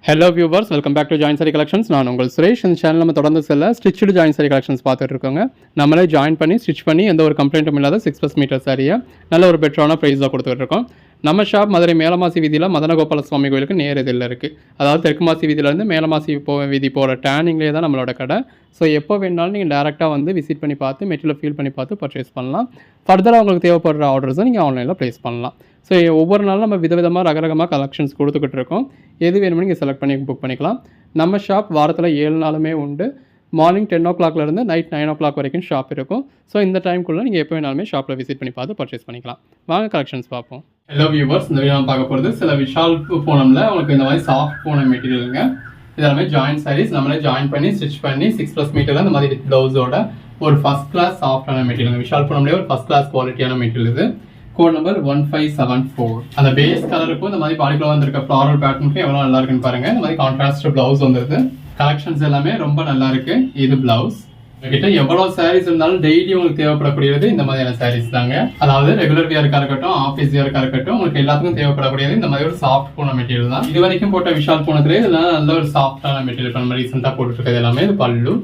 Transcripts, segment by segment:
Hello viewers, welcome back to join sari collections. நான் உங்கள் சுரேஷ். இந்த சேனல் நம்ம தொடர்ந்து ஸ்டிச்சுடு ஜாயின் சாரி கலெக்ஷன்ஸ் பார்த்துட்டு இருக்கோங்க. நம்மளே ஜாயின் பண்ணி ஸ்டிச் பண்ணி எந்த ஒரு கம்ப்ளைண்ட்டும் இல்லாத 6+ மீட்டர் சாரியை நல்ல ஒரு பெட்டரான ப்ரைஸில் கொடுத்துட்டு இருக்கோம். நம்ம ஷாப் மதுரை மேலமாசி வீதியில் மதனகோபால சுவாமி கோயிலுக்கு நேர் இதில் இருக்குது. அதாவது தெற்கு மாசி வீதியிலேருந்து மேலமாசி வீதி போகிற டேர்னிங்லேயே தான் நம்மளோட கடை. ஸோ எப்போ வேணாலும் நீங்கள் டேரெக்டாக வந்து விசிட் பண்ணி பார்த்து மெட்டீரியல் ஃபீல் பண்ணி பார்த்து பர்ச்சேஸ் பண்ணலாம். ஃபர்தராக உங்களுக்கு தேவைப்படுற ஆர்டர்ஸை நீங்கள் ஆன்லைனில் ப்ளேஸ் பண்ணலாம். ஸோ ஒவ்வொரு நாளும் நம்ம விதவிதமாக ரகரகமாக கலெக்ஷன்ஸ் கொடுத்துக்கிட்டு இருக்கோம். எது வேணுமோ நீங்கள் செலக்ட் பண்ணி புக் பண்ணிக்கலாம். நம்ம ஷாப் வாரத்தில் 7 நாளுமே உண்டு. மார்னிங் 10 o'clockலேருந்து நைட் 9 o'clock வரைக்கும் ஷாப் இருக்கும். ஸோ இந்த டைம்குள்ளே நீங்கள் எப்போ வேணாலுமே ஷாப்பில் விசிட் பண்ணி பார்த்து பர்ச்சேஸ் பண்ணிக்கலாம். வாங்க கலெக்ஷன்ஸ் பார்ப்போம். ஹலோ வியூவர்ஸ், இந்த வீடியோ பார்க்க போகிறது சில விஷால் பூனமில் உங்களுக்கு இந்த மாதிரி சாஃப்ட் பூனம் மெட்டீரியலுங்க. இதெல்லாமே ஜாயின் சாரீஸ் நம்மளே ஜாயின் பண்ணி ஸ்டிச் பண்ணி 6+ மீட்டரில் இந்த மாதிரி ப்ளவுஸோட ஒரு ஃபஸ்ட் கிளாஸ் சாஃப்டான மெட்டீரியல். விஷால் பூனம்லேயே ஒரு ஃபஸ்ட் கிளாஸ் குவாலிட்டியான மெட்டீரியல் இது. Code number 1574. அந்த பேஸ் கலருக்கும் இந்த மாதிரி பாடிக்குள்ள வந்திருக்க ஃப்ளாரல் பேட்டர்னுக்கும் எவ்வளோ நல்லா இருக்குன்னு பாருங்க. இந்த மாதிரி கான்ட்ராஸ்ட் பிளவுஸ் வந்துருது. கலெக்ஷன்ஸ் எல்லாமே ரொம்ப நல்லா இருக்கு. இது பிளவுஸ். உங்ககிட்ட எவ்வளவு சாரீஸ் இருந்தாலும் டெய்லி உங்களுக்கு தேவைப்படக்கூடியது இந்த மாதிரியான சாரீஸ் தாங்க. அதாவது ரெகுலர் வியருக்கா இருக்கட்டும், ஆஃபீஸ் வியருக்கா இருக்கட்டும், உங்களுக்கு எல்லாத்துக்கும் தேவைப்படக்கூடியது இந்த மாதிரி ஒரு சாஃப்ட் பூன மெட்டீரியல் தான். இது வரைக்கும் போட்ட விஷால் பூனத்திலே இதெல்லாம் நல்ல ஒரு சாஃப்டான மெட்டீரியல். இப்போ நம்ம ரீசெண்டாக போட்டுட்டு இருக்கிறது எல்லாமே இது பல்லு,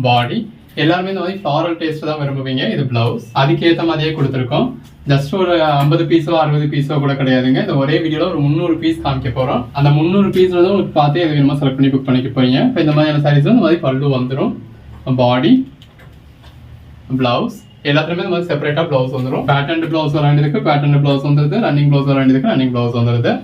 பாடி எல்லாருமே இந்த மாதிரி ஃப்ளாரல் டேஸ்ட் தான் விரும்புவீங்க. இது பிளவுஸ். அதுக்கேற்ற மாதிரியே கொடுத்துருக்கோம். ஜஸ்ட் ஒரு 50 பீஸோ 60 பீஸோ கூட கிடையாதுங்க. இந்த ஒரே வீடியோல ஒரு 300 பீஸ் காமிக்க போறோம். அந்த 300 பீஸ் வந்து உங்களுக்கு பார்த்தே எது வேணுமோ செலக்ட் பண்ணி புக் பண்ணிக்க போறீங்க. இப்போ இந்த மாதிரியான சாரீஸ் இந்த மாதிரி பல்லு வந்துடும், பாடி, பிளவுஸ் எல்லாத்துலயுமே இந்த மாதிரி செப்பரேட்டா பிளவுஸ் வந்துடும். பேட்டர்ன் பிளவுஸ் வர வேண்டியதுக்கு பேட்டர்ன் பிளவுஸ் வந்துருது, ரன்னிங் பிளவுஸ் வர வேண்டியதுக்கு ரன்னிங் பிளவுஸ் வந்துருது.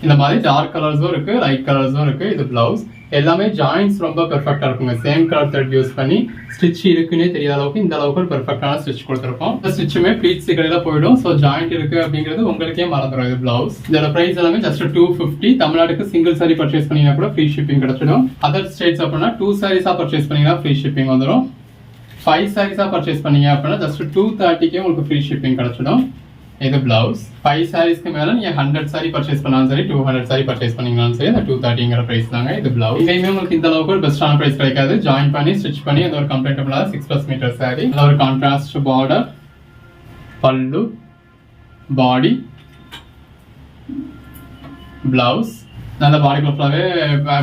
இந்த மாதிரி டார்க் கலர்ஸும் இருக்கு, லைட் கலர்ஸும் இருக்கு. இது பிளவுஸ். எல்லாமே ஜாயின்ஸ் ரொம்ப பெர்ஃபெக்டா இருக்குங்க. சேம் கலர் த்ரெட் யூஸ் பண்ணி ஸ்டிச் இருக்குன்னே தெரியாத அளவுக்கு இந்த அளவுக்கு ஒரு பெர்ஃபெக்டான ஸ்டிச் கொடுத்துருக்கோம். இந்த ஸ்டிச்சுமே ப்ளீட்ஸ் கடையில போயிடும். ஸோ ஜாயிண்ட் இருக்கு அப்படிங்கிறது உங்களுக்கே மறந்துடும். இது பிளவுஸ். இதோட பிரைஸ் எல்லாமே ஜஸ்ட் 250. தமிழ்நாட்டுக்கு சிங்கிள் சாரி பர்ச்சேஸ் பண்ணீங்கன்னா கூட ஃப்ரீ ஷிப்பிங் கிடைச்சிடும். அதர் ஸ்டேட்ஸ் அப்படின்னா 2 சாரீஸா பர்ச்சேஸ் பண்ணீங்கன்னா ஃப்ரீ ஷிப்பிங் வந்துடும். 5 சாரீஸா பர்ச்சேஸ் பண்ணீங்க அப்படின்னா ஜஸ்ட் 230 உங்களுக்கு ஃப்ரீ ஷிப்பிங் கிடைச்சிடும். இது பிளவுஸ். 5 சாரீஸ்க்கு மேல நீங்க 100 சாரி பர்ச்சேஸ் பண்ணாலும் சரி, 200 சாரி பர்ச்சேஸ் பண்ணீங்கனாலும் சரி, அந்த 230ங்கிற பிரைஸ் தாங்க. இது பிளவுஸ். இங்கேயுமே உங்களுக்கு இந்த அளவுக்கு ஒரு பெஸ்டான பிரைஸ் கிடைக்காது. ஜாயின் பண்ணி ஸ்டிச் பண்ணி அந்த ஒரு கம்ப்ளீட் இல்லாத 6+ மீட்டர் சாரி. நல்ல ஒரு கான்ட்ராஸ்ட் பார்டர், பல்லு, பாடி, பிளவுஸ். நல்ல பாடி ஃபுல்லாவே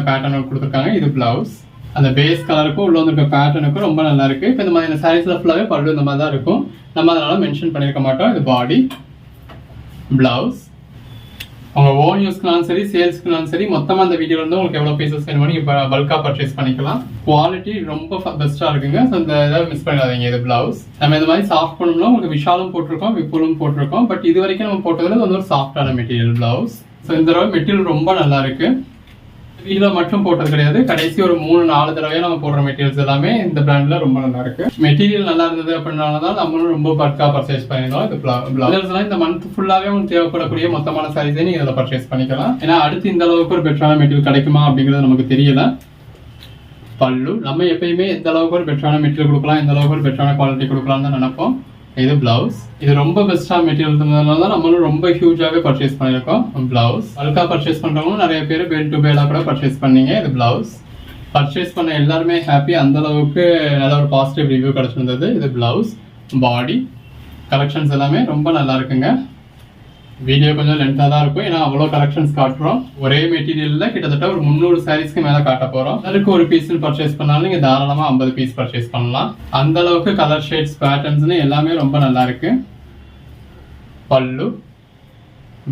பேட்டர்ன் கொடுத்துருக்காங்க. இது பிளவுஸ். அந்த பேஸ் கலருக்கும் உள்ள வந்துருக்க பேட்டர்னுக்கும் ரொம்ப நல்லா இருக்கு. இப்போ இந்த மாதிரி சாரீஸ்ல ஃபுல்லாவே பல்லு இந்த மாதிரி தான் இருக்கும். நம்ம அதனால மென்ஷன் பண்ணிருக்க மாட்டோம். இது பாடி, பிளவுஸ். உங்க ஓன் யூஸ்க்குனாலும் சரி, சேல்ஸ்க்குனாலும் சரி, மொத்தமா அந்த வீடியோல இருந்து உங்களுக்கு எவ்வளவு பீசஸ் வேணுமோ நீங்க பல்கா பர்ச்சேஸ் பண்ணிக்கலாம். குவாலிட்டி ரொம்ப பெஸ்டா இருக்குங்க. ஸோ இந்த இதை மிஸ் பண்ணிடாதீங்க. இது பிளவுஸ். நம்ம இந்த மாதிரி சாஃப்ட் பண்ணோம்னா உங்களுக்கு விஷாலும் போட்டிருக்கோம், விப்புலும் போட்டிருக்கோம். பட் இது வரைக்கும் நம்ம போட்டதுல வந்து ஒரு சாஃப்டான மெட்டீரியல் பிளவுஸ். ஸோ இந்த தடவை மெட்டீரியல் ரொம்ப நல்லா இருக்கு. வீடியோ மட்டும் போட்டது கிடையாது. கடைசி ஒரு 3-4 தடவையா நம்ம போடுற மெட்டீரியல்ஸ் எல்லாமே இந்த பிராண்ட்ல ரொம்ப நல்லா இருக்கு. மெட்டீரியல் நல்லா இருந்தது அப்படின்னாலதான் நம்மளும் ரொம்ப பல்கா பர்ச்சேஸ் பண்ணிருந்தோம். இது பிளவுஸ் இந்த மந்த் ஃபுல்லாவே உங்களுக்கு தேவைப்படக்கூடிய மொத்தமான சாரீஸை நீங்க இதில் பர்ச்சேஸ் பண்ணிக்கலாம். ஏன்னா அடுத்து இந்த அளவுக்கு ஒரு பெட்டரான மெட்டீரியல் கிடைக்குமா அப்படிங்கிறது நமக்கு தெரியல. பல்லு நம்ம எப்பயுமே எந்த அளவுக்கு ஒரு பெட்டரான மெட்டீரியல் கொடுக்கலாம், எந்த அளவுக்கு ஒரு பெட்டரான குவாலிட்டி கொடுக்கலாம்னு தான் நினைப்போம். இது பிளவுஸ். இது ரொம்ப பெஸ்டான மெட்டீரியல் இருந்ததுனால தான் நம்மளும் ரொம்ப ஹியூஜாவே பர்ச்சேஸ் பண்ணிருக்கோம். பிளவுஸ். பல்கா பர்ச்சேஸ் பண்றவங்களும் நிறைய பேர் பேல் டு பேலா கூட பர்ச்சேஸ் பண்ணீங்க. இது பிளவுஸ். பர்ச்சேஸ் பண்ண எல்லாருமே ஹாப்பி. அந்த அளவுக்கு நல்ல ஒரு பாசிட்டிவ் ரிவ்யூ கிடைச்சிருந்தது. இது பிளவுஸ், பாடி. கலெக்ஷன்ஸ் எல்லாமே ரொம்ப நல்லா இருக்குங்க. வீடியோ கொஞ்சம் லென்த்தா தான் இருக்கும். ஏன்னா அவ்வளோ கலெக்ஷன்ஸ் காட்டுறோம். ஒரே மெட்டீரியல்ல கிட்டத்தட்ட ஒரு 300 சாரீஸ்க்கு மேல காட்ட போறோம். அதுக்கு ஒரு பீஸ் பர்ச்சேஸ் பண்ணாலும் நீங்க தாராளமா 50 பீஸ் பர்ச்சேஸ் பண்ணலாம். அந்த அளவுக்கு கலர் ஷேட்ஸ், பேட்டர்ன்ஸ் எல்லாமே ரொம்ப நல்லா இருக்கு. பல்லு,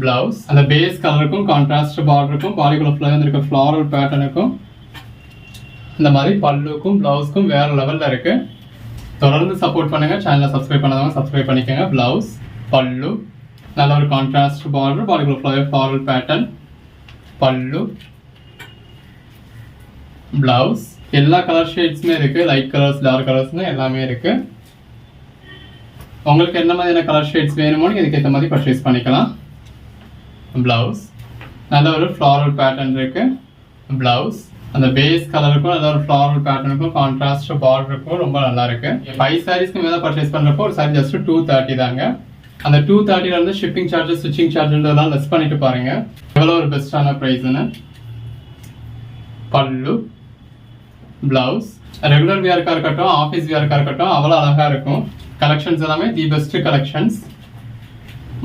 பிளவுஸ். அந்த பேஸ் கலருக்கும் கான்ட்ராஸ்ட் பார்டருக்கும் பாடிக்குள்ள ஃபுல்லா இருக்க ஃப்ளாரல் பேட்டர்னுக்கும் இந்த மாதிரி பல்லுக்கும் பிளவுஸ்க்கும் வேற லெவல்ல இருக்கு. தொடர்ந்து சப்போர்ட் பண்ணுங்க. சேனலை சப்ஸ்கிரைப் பண்ணாதவங்க சப்ஸ்கிரைப் பண்ணிக்கோங்க. பிளவுஸ், பல்லு, நல்ல ஒரு கான்ட்ராஸ்ட் பார்டர், பாடிக்குள்ள ஃபுல்லாவே ஃப்ளாரல் பேட்டர்ன், பல்லு, பிளவுஸ். எல்லா கலர் ஷேட்ஸுமே இருக்கு. லைட் கலர்ஸ், டார்க் கலர்ஸ்னு எல்லாமே இருக்கு. உங்களுக்கு என்ன மாதிரியான கலர் ஷேட்ஸ் வேணுமோ நீங்க இதுக்கு ஏற்ற மாதிரி பர்ச்சேஸ் பண்ணிக்கலாம். பிளவுஸ். நல்ல ஒரு ஃப்ளாரல் பேட்டர்ன் இருக்கு. பிளவுஸ். அந்த பேஸ் கலருக்கும் நல்ல ஒரு ஃப்ளாரல் பேட்டர்னுக்கும் கான்ட்ராஸ்ட் பார்டருக்கும் ரொம்ப நல்லா இருக்கு. 5 சாரீஸ்க்கு மேல பர்ச்சேஸ் பண்றப்போ ஒரு சாரி ஜஸ்ட் 230 தாங்க. அந்த 230ல இருந்து ஷிப்பிங் சார்ஜஸ், ஸ்டிச்சிங் சார்ஜ்ன்றதெல்லாம் லெஸ் பண்ணிட்டு பாருங்க எவ்வளவு ஒரு பெஸ்டான பிரைஸ்னு. பல்லு, பிளவுஸ். ரெகுலர் வியர்க்கா இருக்கட்டும், ஆஃபீஸ் வியர்க்கா இருக்கட்டும், அவ்வளோ அழகா இருக்கும். கலெக்ஷன்ஸ் எல்லாமே தி பெஸ்ட் கலெக்ஷன்ஸ்.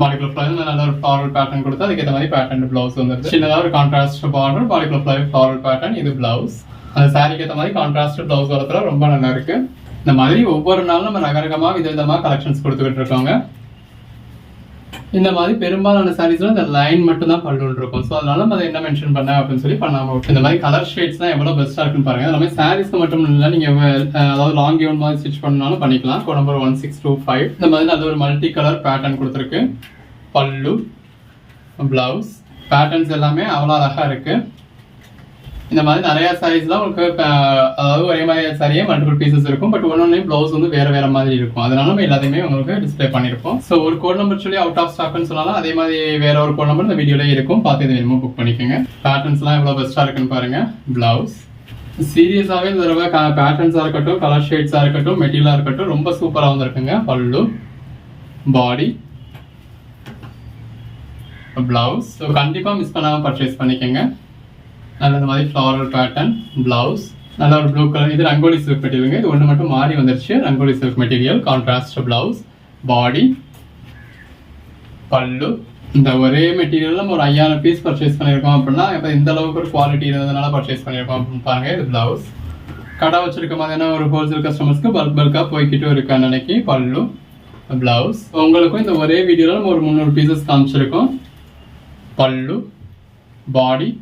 பாடிக்குள்ள ஃபுல்லாவே நல்ல ஒரு ஃப்ளாரல் பேட்டர்ன் கொடுத்து அதுக்கேற்ற மாதிரி பேட்டர்ன் பிளவுஸ் வந்துருது. சின்னதாக ஒரு கான்ட்ராஸ்ட் பார்டர், பாடிக்குள்ள ஃபுல்லாவே ஃப்ளாரல் பேட்டர்ன். இது பிளவுஸ். அந்த சாரிக்கு ஏற்ற மாதிரி கான்ட்ராஸ்ட் பிளவுஸ் வரதுல ரொம்ப நல்லா இருக்கு. இந்த மாதிரி ஒவ்வொரு நாளும் நம்ம ரகரகமா விதவிதமா கலெக்ஷன்ஸ் கொடுத்துக்கிட்டு இருக்கோங்க. இந்த மாதிரி பெரும்பாலான சாரீஸ்ல இந்த லைன் மட்டும் தான் பல்லு இருக்கும். ஸோ அதனால நம்ம அதை என்ன மென்ஷன் பண்ண அப்படின்னு சொல்லி பண்ணாம இந்த மாதிரி கலர் ஷேட்ஸ் தான் எவ்வளவு பெஸ்டா இருக்குன்னு பாருங்க. எல்லாமே சாரீஸ்க்கு மட்டும் இல்லை, நீங்க அதாவது லாங் கவுன் மாதிரி ஸ்டிச் பண்ணாலும் பண்ணிக்கலாம். Code number 1625. இந்த மாதிரி நல்ல ஒரு மல்டி கலர் பேட்டர்ன் கொடுத்துருக்கு. பல்லு, பிளவுஸ், பேட்டர்ன்ஸ் எல்லாமே அவ்வளோ அழகா இருக்கு. இந்த மாதிரி நிறைய சாரீஸ்லாம் உங்களுக்கு அதாவது ஒரே மாதிரி சாரியே மல்டிபிள் பீசஸ் இருக்கும். பட் ஒன்னொன்னே பிளவுஸ் வந்து வேற வேற மாதிரி இருக்கும். அதனால நம்ம எல்லாத்தையுமே உங்களுக்கு டிஸ்பிளே பண்ணிருப்போம். ஸோ ஒரு கோட் நம்பர் சொல்லி அவுட் ஆஃப் ஸ்டாக்னு சொன்னாலும் அதே மாதிரி வேற ஒரு கோட் நம்பர் இந்த வீடியோல இருக்கும். பார்த்து இது வேணுமோ புக் பண்ணிக்கோங்க. பேட்டர்ன்ஸ்லாம் எவ்வளவு பெஸ்டா இருக்குன்னு பாருங்க. பிளவுஸ் சீரியஸாவே இந்த தடவை பேட்டர்ன்ஸா இருக்கட்டும், கலர் ஷேட்ஸா இருக்கட்டும், மெட்டீரியலா இருக்கட்டும் ரொம்ப சூப்பரா வந்திருக்குங்க. பல்லு, பாடி, பிளவுஸ். ஸோ கண்டிப்பா மிஸ் பண்ணாம பர்ச்சேஸ் பண்ணிக்கோங்க. நல்ல இந்த மாதிரி ஃப்ளாரல் பேட்டர்ன், பிளவுஸ், நல்ல ஒரு ப்ளூ கலர். இது ரங்கோலி சில்க் மெட்டீரியலுங்க. இது ஒன்று மட்டும் மாறி வந்துருச்சு. Rangoli silk material, contrast blouse, body, பல்லு. இந்த ஒரே மெட்டீரியல் நம்ம ஒரு 5000 பீஸ் பர்ச்சேஸ் பண்ணியிருக்கோம் அப்படின்னா இப்போ இந்த அளவுக்கு ஒரு குவாலிட்டி இருந்ததுனால பர்ச்சேஸ் பண்ணியிருக்கோம் அப்படின்னு பாருங்க. இது பிளவுஸ். கடை வச்சிருக்க மாதிரியான ஒரு ஹோல்சேல் கஸ்டமர்ஸ்க்கு பல்காக போய்கிட்டும் இருக்கான்னு நினைக்கி. பல்லு, பிளவுஸ். உங்களுக்கும் இந்த ஒரே வீடியோவில் நம்ம ஒரு 300 பீசஸ் காமிச்சிருக்கோம். பல்லு, பாடி,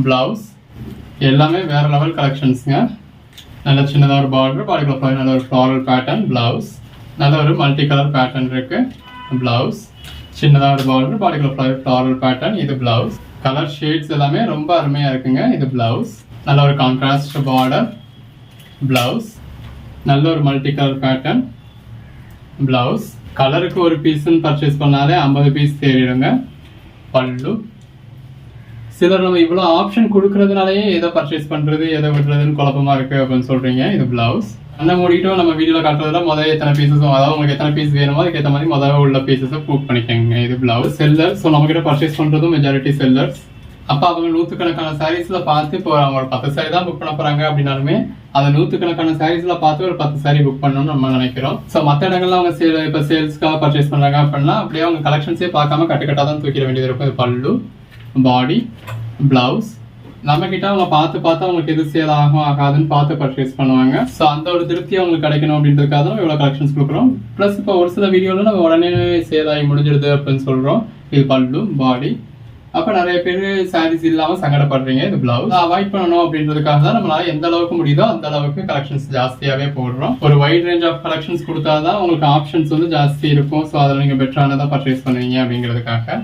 பிளவுஸ் எல்லாமே வேற லெவல் கலெக்ஷன்ஸ்ங்க. நல்ல சின்னதாக ஒரு பார்டர், பாடிக்குள்ள நல்ல ஒரு ஃப்ளாரல் பேட்டர்ன், பிளவுஸ். நல்ல ஒரு மல்டி கலர் பேட்டர்ன் இருக்கு. பிளவுஸ் சின்னதாக ஒரு பார்டர், பாடிக்குள்ள ஃப்ளாரல் பேட்டர்ன். இது பிளவுஸ். கலர் ஷேட்ஸ் எல்லாமே ரொம்ப அருமையா இருக்குங்க. இது பிளவுஸ். நல்ல ஒரு கான்ட்ராஸ்ட் பார்டர், பிளவுஸ். நல்ல ஒரு மல்டி கலர் பேட்டர்ன், பிளவுஸ். கலருக்கு ஒரு பீஸ்ன்னு பர்ச்சேஸ் பண்ணாலே 50 பீஸ் தேடிடுங்க. பல்லு. சிலர் நம்ம இவ்வளோ ஆப்ஷன் கொடுக்கறதுனாலயே எதை பர்ச்சேஸ் பண்றது எதை விடுறதுன்னு குழப்பமா இருக்கு அப்படின்னு சொல்றீங்க. இது பிளவுஸ். அண்ணன் மூடிட்டும் நம்ம வீடியோவில் காட்டுறதுல முதல்ல எத்தனை பீசஸும், அதாவது உங்களுக்கு எத்தனை பீஸ் வேணுமோ அதுக்கேற்ற மாதிரி முதல்ல உள்ள பீசஸை புக் பண்ணிக்கோங்க. இது பிளவுஸ். செல்லர். ஸோ நம்ம கிட்ட பர்ச்சேஸ் பண்றதும் மெஜாரிட்டி செல்லர்ஸ். அப்போ அவங்க 100கணக்கான சாரீஸ்ல பார்த்து இப்போ அவங்க ஒரு 10 சாரி தான் புக் பண்ண போறாங்க அப்படின்னாலுமே அதை 100கணக்கான சாரீஸ்ல பார்த்து ஒரு 10 சாரி புக் பண்ணணும்னு நம்ம நினைக்கிறோம். ஸோ மற்ற இடங்கள்ல அவங்க இப்போ சேல்ஸ்க்காக பர்ச்சேஸ் பண்றாங்க அப்படின்னா அப்படியே அவங்க கலெக்ஷன்ஸே பார்க்காம கட்டுக்கட்டாக தான் தூக்கிட வேண்டியது இருக்கும். இது பல்லு, பாடி, பிளவுஸ். நம்ம கிட்ட அவங்க பார்த்து அவங்களுக்கு எது சேல் ஆகும் ஆகாதுன்னு பார்த்து பர்ச்சேஸ் பண்ணுவாங்க. ஸோ அந்த ஒரு திருப்தி அவங்களுக்கு கிடைக்கணும் அப்படின்றதுக்காக தான் இவ்வளோ கலெக்ஷன்ஸ் கொடுக்குறோம். ப்ளஸ் இப்போ ஒரு சில வீடியோவில் நம்ம உடனே சேல் ஆகி முடிஞ்சிடுது அப்படின்னு சொல்றோம். இது பல்லு, பாடி. அப்போ நிறைய பேர் சாரீஸ் இல்லாமல் சங்கடப்படுறீங்க. இது பிளவுஸ். அவாய்ட் பண்ணணும் அப்படின்றதுக்காக தான் நம்மளால எந்த அளவுக்கு முடியுதோ அந்த அளவுக்கு கலெக்ஷன்ஸ் ஜாஸ்தியாகவே போடுறோம். ஒரு வைட் ரேஞ்ச் ஆஃப் கலெக்ஷன்ஸ் கொடுத்தாதான் உங்களுக்கு ஆப்ஷன்ஸ் வந்து ஜாஸ்தி இருக்கும். ஸோ அதில் நீங்கள் பெட்டரானதாக பர்ச்சேஸ் பண்ணுவீங்க அப்படிங்கிறதுக்காக.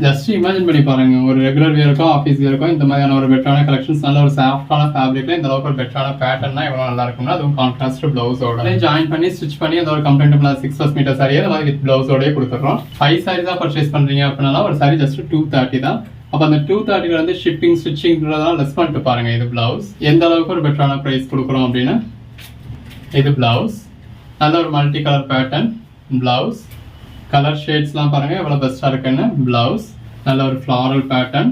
ஜஸ்ட் இமேஜின் பண்ணி பாருங்க, ஒரு ரெகுலர் வேருக்கும் ஆஃபீஸ் வேருக்கும் இந்த மாதிரியான ஒரு பெட்டரான கலெக்ஷன்ஸ், நல்ல ஒரு சாஃப்டான ஃபேப்ரிக்ல இந்த அளவுக்கு ஒரு பெட்டரான பேட்டர்னா எவ்வளவு நல்லா இருக்கும்னா அதுவும் கான்ட்ராஸ்ட் பிளவுஸோட ஜாயின் பண்ணி ஸ்டிச் பண்ணி அந்த ஒரு கம்ப்ளீட்டபிள் 6+ மீட்டர் சாரியை அந்த மாதிரி வித் பிளவுஸோடய கொடுத்துறோம். 5 சாரி தான் பர்ச்சேஸ் பண்றீங்க அப்படின்னா ஒரு சாரி ஜஸ்ட் 230 தான். அப்போ அந்த 230 வந்து ஷிப்பிங் ஸ்டிச்சிங்கிறதெல்லாம் லெஸ் பண்ணிட்டு பாருங்க. இது பிளவுஸ். எந்த அளவுக்கு ஒரு பெட்டரான ப்ரைஸ் கொடுக்குறோம் அப்படின்னு. இது பிளவுஸ். நல்ல ஒரு multi colour pattern, blouse. Colour ஷேட்ஸ்லாம் பாருங்க எவ்வளவு பெஸ்டா இருக்குன்னு. பிளவுஸ். நல்ல ஒரு ஃப்ளாரல் பேட்டர்ன்,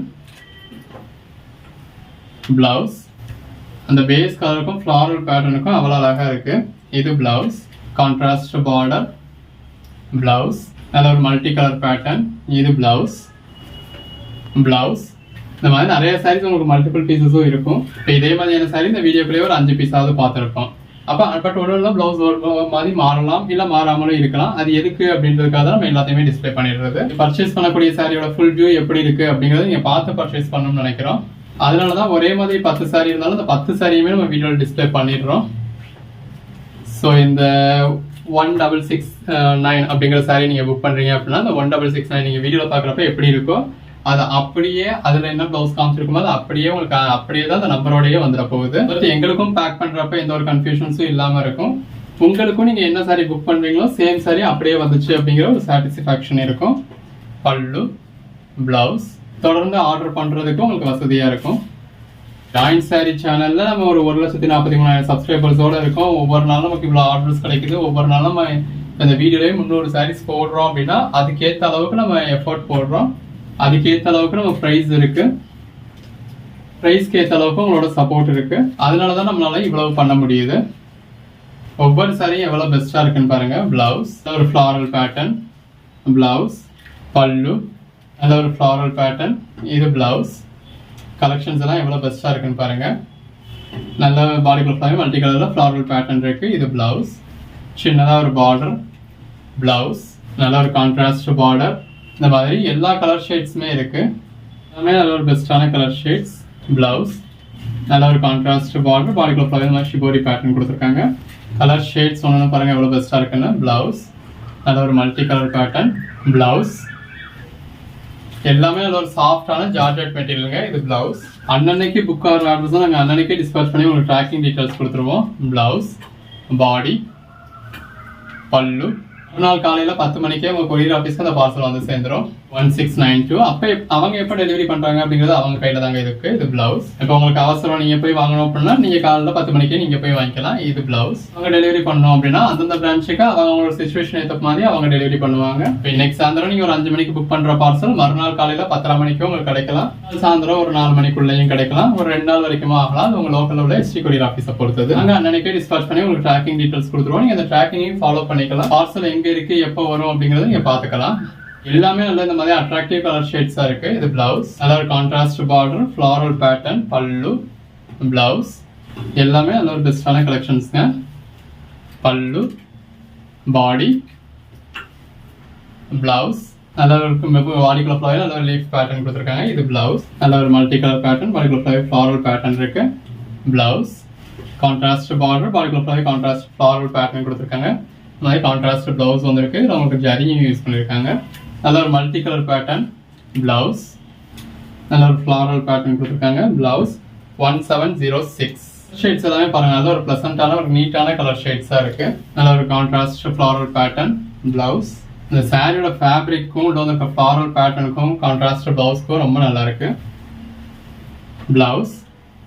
பிளவுஸ். அந்த பேஸ் கலருக்கும் ஃப்ளாரல் பேட்டர்னுக்கும் அவ்வளோ அழகா இருக்கு. இது பிளவுஸ். Contrast border, blouse. நல்ல ஒரு மல்டி கலர் பேட்டர்ன். இது பிளவுஸ். பிளவுஸ். இந்த மாதிரி நிறைய சாரீஸ் உங்களுக்கு மல்டிபிள் பீசஸும் இருக்கும். இப்போ இதே மாதிரியான சாரி இந்த வீடியோக்குள்ளேயே ஒரு 5 பீஸாவது பார்த்துருப்போம். அப்போ பட் ஒன்று பிளவுஸ் மாதிரி மாறலாம், இல்லை மாறாமலும் இருக்கலாம். அது எதுக்கு அப்படின்றதுக்காக தான் நம்ம எல்லாத்தையுமே டிஸ்பிளே பண்ணிடுறது. பர்ச்சேஸ் பண்ணக்கூடிய சாரியோட ஃபுல் வியூ எப்படி இருக்கு அப்படிங்கிறத நீங்கள் பார்த்து பர்ச்சேஸ் பண்ணணும்னு நினைக்கிறோம். அதனால தான் ஒரே மாதிரி 10 சாரி இருந்தாலும் அந்த 10 சாரியுமே நம்ம வீடியோவில் டிஸ்பிளே பண்ணிடுறோம். ஸோ இந்த 1669 அப்படிங்கிற சாரி நீங்கள் புக் பண்ணுறீங்க அப்படின்னா அந்த 1669 நீங்கள் வீடியோவில் பார்க்குறப்ப எப்படி இருக்கோ அது அப்படியே அதுல என்ன பிளவுஸ் காமிச்சிருக்குமோ அது அப்படியே உங்களுக்கு அப்படியே தான் அந்த நம்பரோடயே வந்துட போகுது. எங்களுக்கும் பேக் பண்றப்ப எந்த ஒரு கன்ஃபியூஷன்ஸும் இல்லாம இருக்கும். உங்களுக்கும் நீங்க என்ன சாரி புக் பண்றீங்களோ சேம் சாரி அப்படியே வந்துச்சு அப்படிங்கிற ஒரு சாட்டிஸ்ஃபேக்ஷன் இருக்கும். பல்லு, பிளவுஸ். தொடர்ந்து ஆர்டர் பண்றதுக்கும் உங்களுக்கு வசதியா இருக்கும். ஜாயின் சாரி சேனல்ல நம்ம ஒரு 1,43,000 சப்ஸ்கிரைபர்ஸோட இருக்கோம். ஒவ்வொரு நாளும் நமக்கு இவ்வளவு ஆர்டர்ஸ் கிடைக்குது. ஒவ்வொரு நாளும் நம்ம இந்த வீடியோலயே 300 சாரீஸ் போடுறோம் அப்படின்னா அதுக்கேற்ற அளவுக்கு நம்ம எஃபோர்ட் போடுறோம். அதுக்கேற்ற அளவுக்கு நம்ம ப்ரைஸ் இருக்கு. ப்ரைஸ்க்கு ஏற்ற அளவுக்கு உங்களோட சப்போர்ட் இருக்கு. அதனாலதான் நம்மளால இவ்வளவு பண்ண முடியுது. ஒவ்வொரு சாரியும் எவ்வளவு பெஸ்டா இருக்குன்னு பாருங்க. பிளவுஸ் ஒரு ஃப்ளாரல் பேட்டர்ன், பிளவுஸ் பல்லு நல்ல ஒரு ஃப்ளாரல் பேட்டர்ன், இது பிளவுஸ். கலெக்ஷன்ஸ் எல்லாம் எவ்வளவு பெஸ்டா இருக்குன்னு பாருங்க. நல்ல பாடிக்குள்ள ஃபுல்லாவே மல்டி கலர்ல ஃப்ளாரல் பேட்டர்ன் இருக்கு. இது பிளவுஸ். சின்னதா ஒரு பார்டர், பிளவுஸ் நல்ல ஒரு கான்ட்ராஸ்ட் பார்டர். இந்த மாதிரி எல்லா கலர் ஷேட்ஸுமே இருக்கு. எல்லாமே நல்ல ஒரு பெஸ்டான கலர் ஷேட்ஸ். பிளவுஸ் நல்ல ஒரு கான்ட்ராஸ்ட் பார்டர், பாடிக்குள்ள ஃபுல்லாவே இந்த மாதிரி ஷிபோரி பேட்டர்ன் கொடுத்துருக்காங்க. கலர் ஷேட்ஸ் ஒன்று பாருங்க எவ்வளவு பெஸ்டா இருக்குன்னு. பிளவுஸ் நல்ல ஒரு மல்டி கலர் பேட்டர்ன், பிளவுஸ் எல்லாமே நல்ல ஒரு சாஃப்டான ஜார்ஜெட் மெட்டீரியலுங்க. இது பிளவுஸ். அன்னன்னைக்கு புக் ஆர்டர்ஸ் தான் நாங்கள் அன்னன்னைக்கே டிஸ்பேச் பண்ணி உங்களுக்கு ட்ராக்கிங் டீட்டெயில்ஸ் கொடுத்துருவோம். பிளவுஸ், பாடி, பல்லு. ஒரு நாள் காலையில் 10 மணிக்கே உங்கள் கொரியர் ஆஃபீஸ்க்கு அந்த பார்சல் வந்து சேர்ந்துடும். 1692. அப்போ அவங்க எப்போ டெலிவரி பண்ணுறாங்க அப்படிங்கிறது அவங்க கையில் தாங்க இருக்கு. இது பிளவுஸ். இப்போ உங்களுக்கு அவசரம் நீங்கள் போய் வாங்கணும் அப்படின்னா நீங்கள் காலையில் 10 மணிக்கே நீங்கள் போய் வாங்கிக்கலாம். இது பிளவுஸ். அவங்க டெலிவரி பண்ணணும் அப்படின்னா அந்தந்த பிரான்ச்சுக்கு அவங்களோட சிச்சுவேஷன் ஏற்ற மாதிரி அவங்க டெலிவரி பண்ணுவாங்க. இப்போ இன்னைக்கு சாயந்தரம் நீங்கள் ஒரு 5 மணிக்கு புக் பண்ணுற பார்சல் மறுநாள் காலையில் 10:30 மணிக்கும் உங்களுக்கு கிடைக்கலாம். சாயந்தரம் ஒரு 4 மணிக்குள்ளேயும் கிடைக்கலாம். ஒரு 2 நாள் வரைக்கும் ஆகலாம். அது உங்கள் லோக்கலில் உள்ள எஸ்டி கொரியர் ஆஃபீஸை பொறுத்தது. அங்கே அன்னைக்கே டிஸ்பாச் பண்ணி உங்களுக்கு ட்ராக்கிங் டீட்டெயில்ஸ் கொடுத்துருவோம். நீங்கள் அந்த ட்ராக்கிங்கையும் ஃபாலோ பண்ணிக்கலாம். பார்சல் எங்கே இருக்கு, எப்போ வரும் அப்படிங்கறத நீங்க பாத்துக்கலாம். எல்லாமே நல்ல இந்த மாதிரி அட்ராக்டிவ் கலர் ஷேட்ஸா இருக்கு. இது பிளவுஸ். நல்ல ஒரு கான்ட்ராஸ்ட் பார்டர், ஃப்ளாரல் பேட்டர்ன், பல்லு, பிளவுஸ் எல்லாமே நல்ல ஒரு பெஸ்டான கலெக்ஷன்ஸ்ங்க. பல்லு, பாடி, பிளவுஸ் நல்ல ஒரு பாடிக்குள்ள ஃப்ளவர் நல்ல ஒரு லீஃப் பேட்டர்ன் கொடுத்துருக்காங்க. இது பிளவுஸ். நல்ல ஒரு மல்டி கலர் பேட்டர்ன், பாடிக்குள்ள ஃப்ளவர் ஃப்ளாரல் பேட்டர்ன் இருக்கு. பிளவுஸ் கான்ட்ராஸ்ட் பார்டர், பாடிக்குள்ள ஃப்ளவர் கான்ட்ராஸ்ட் ஃப்ளாரல் பேட்டர்ன் கொடுத்துருக்காங்க. இந்த மாதிரி கான்ட்ராஸ்ட் பிளவுஸ் வந்துருக்கு. உங்களுக்கு ஜரியும் யூஸ் பண்ணியிருக்காங்க. நல்ல ஒரு மல்டி கலர் பேட்டர்ன், பிளவுஸ் நல்ல ஒரு ஃப்ளாரல் பேட்டர்ன் கொடுத்துருக்காங்க. பிளவுஸ் 1706. ஷேட்ஸ் எல்லாமே பாருங்க நல்ல ஒரு பிளசண்டான ஒரு நீட்டான கலர் ஷேட்ஸா இருக்கு. நல்ல ஒரு கான்ட்ராஸ்ட் ஃப்ளாரல் பேட்டர்ன், பிளவுஸ். இந்த சாரியோட ஃபேப்ரிக்கும் உள்ள வந்து ஃப்ளாரல் பேட்டர்னுக்கும் கான்ட்ராஸ்ட் பிளவுஸ்க்கும் ரொம்ப நல்லா இருக்கு. Blouse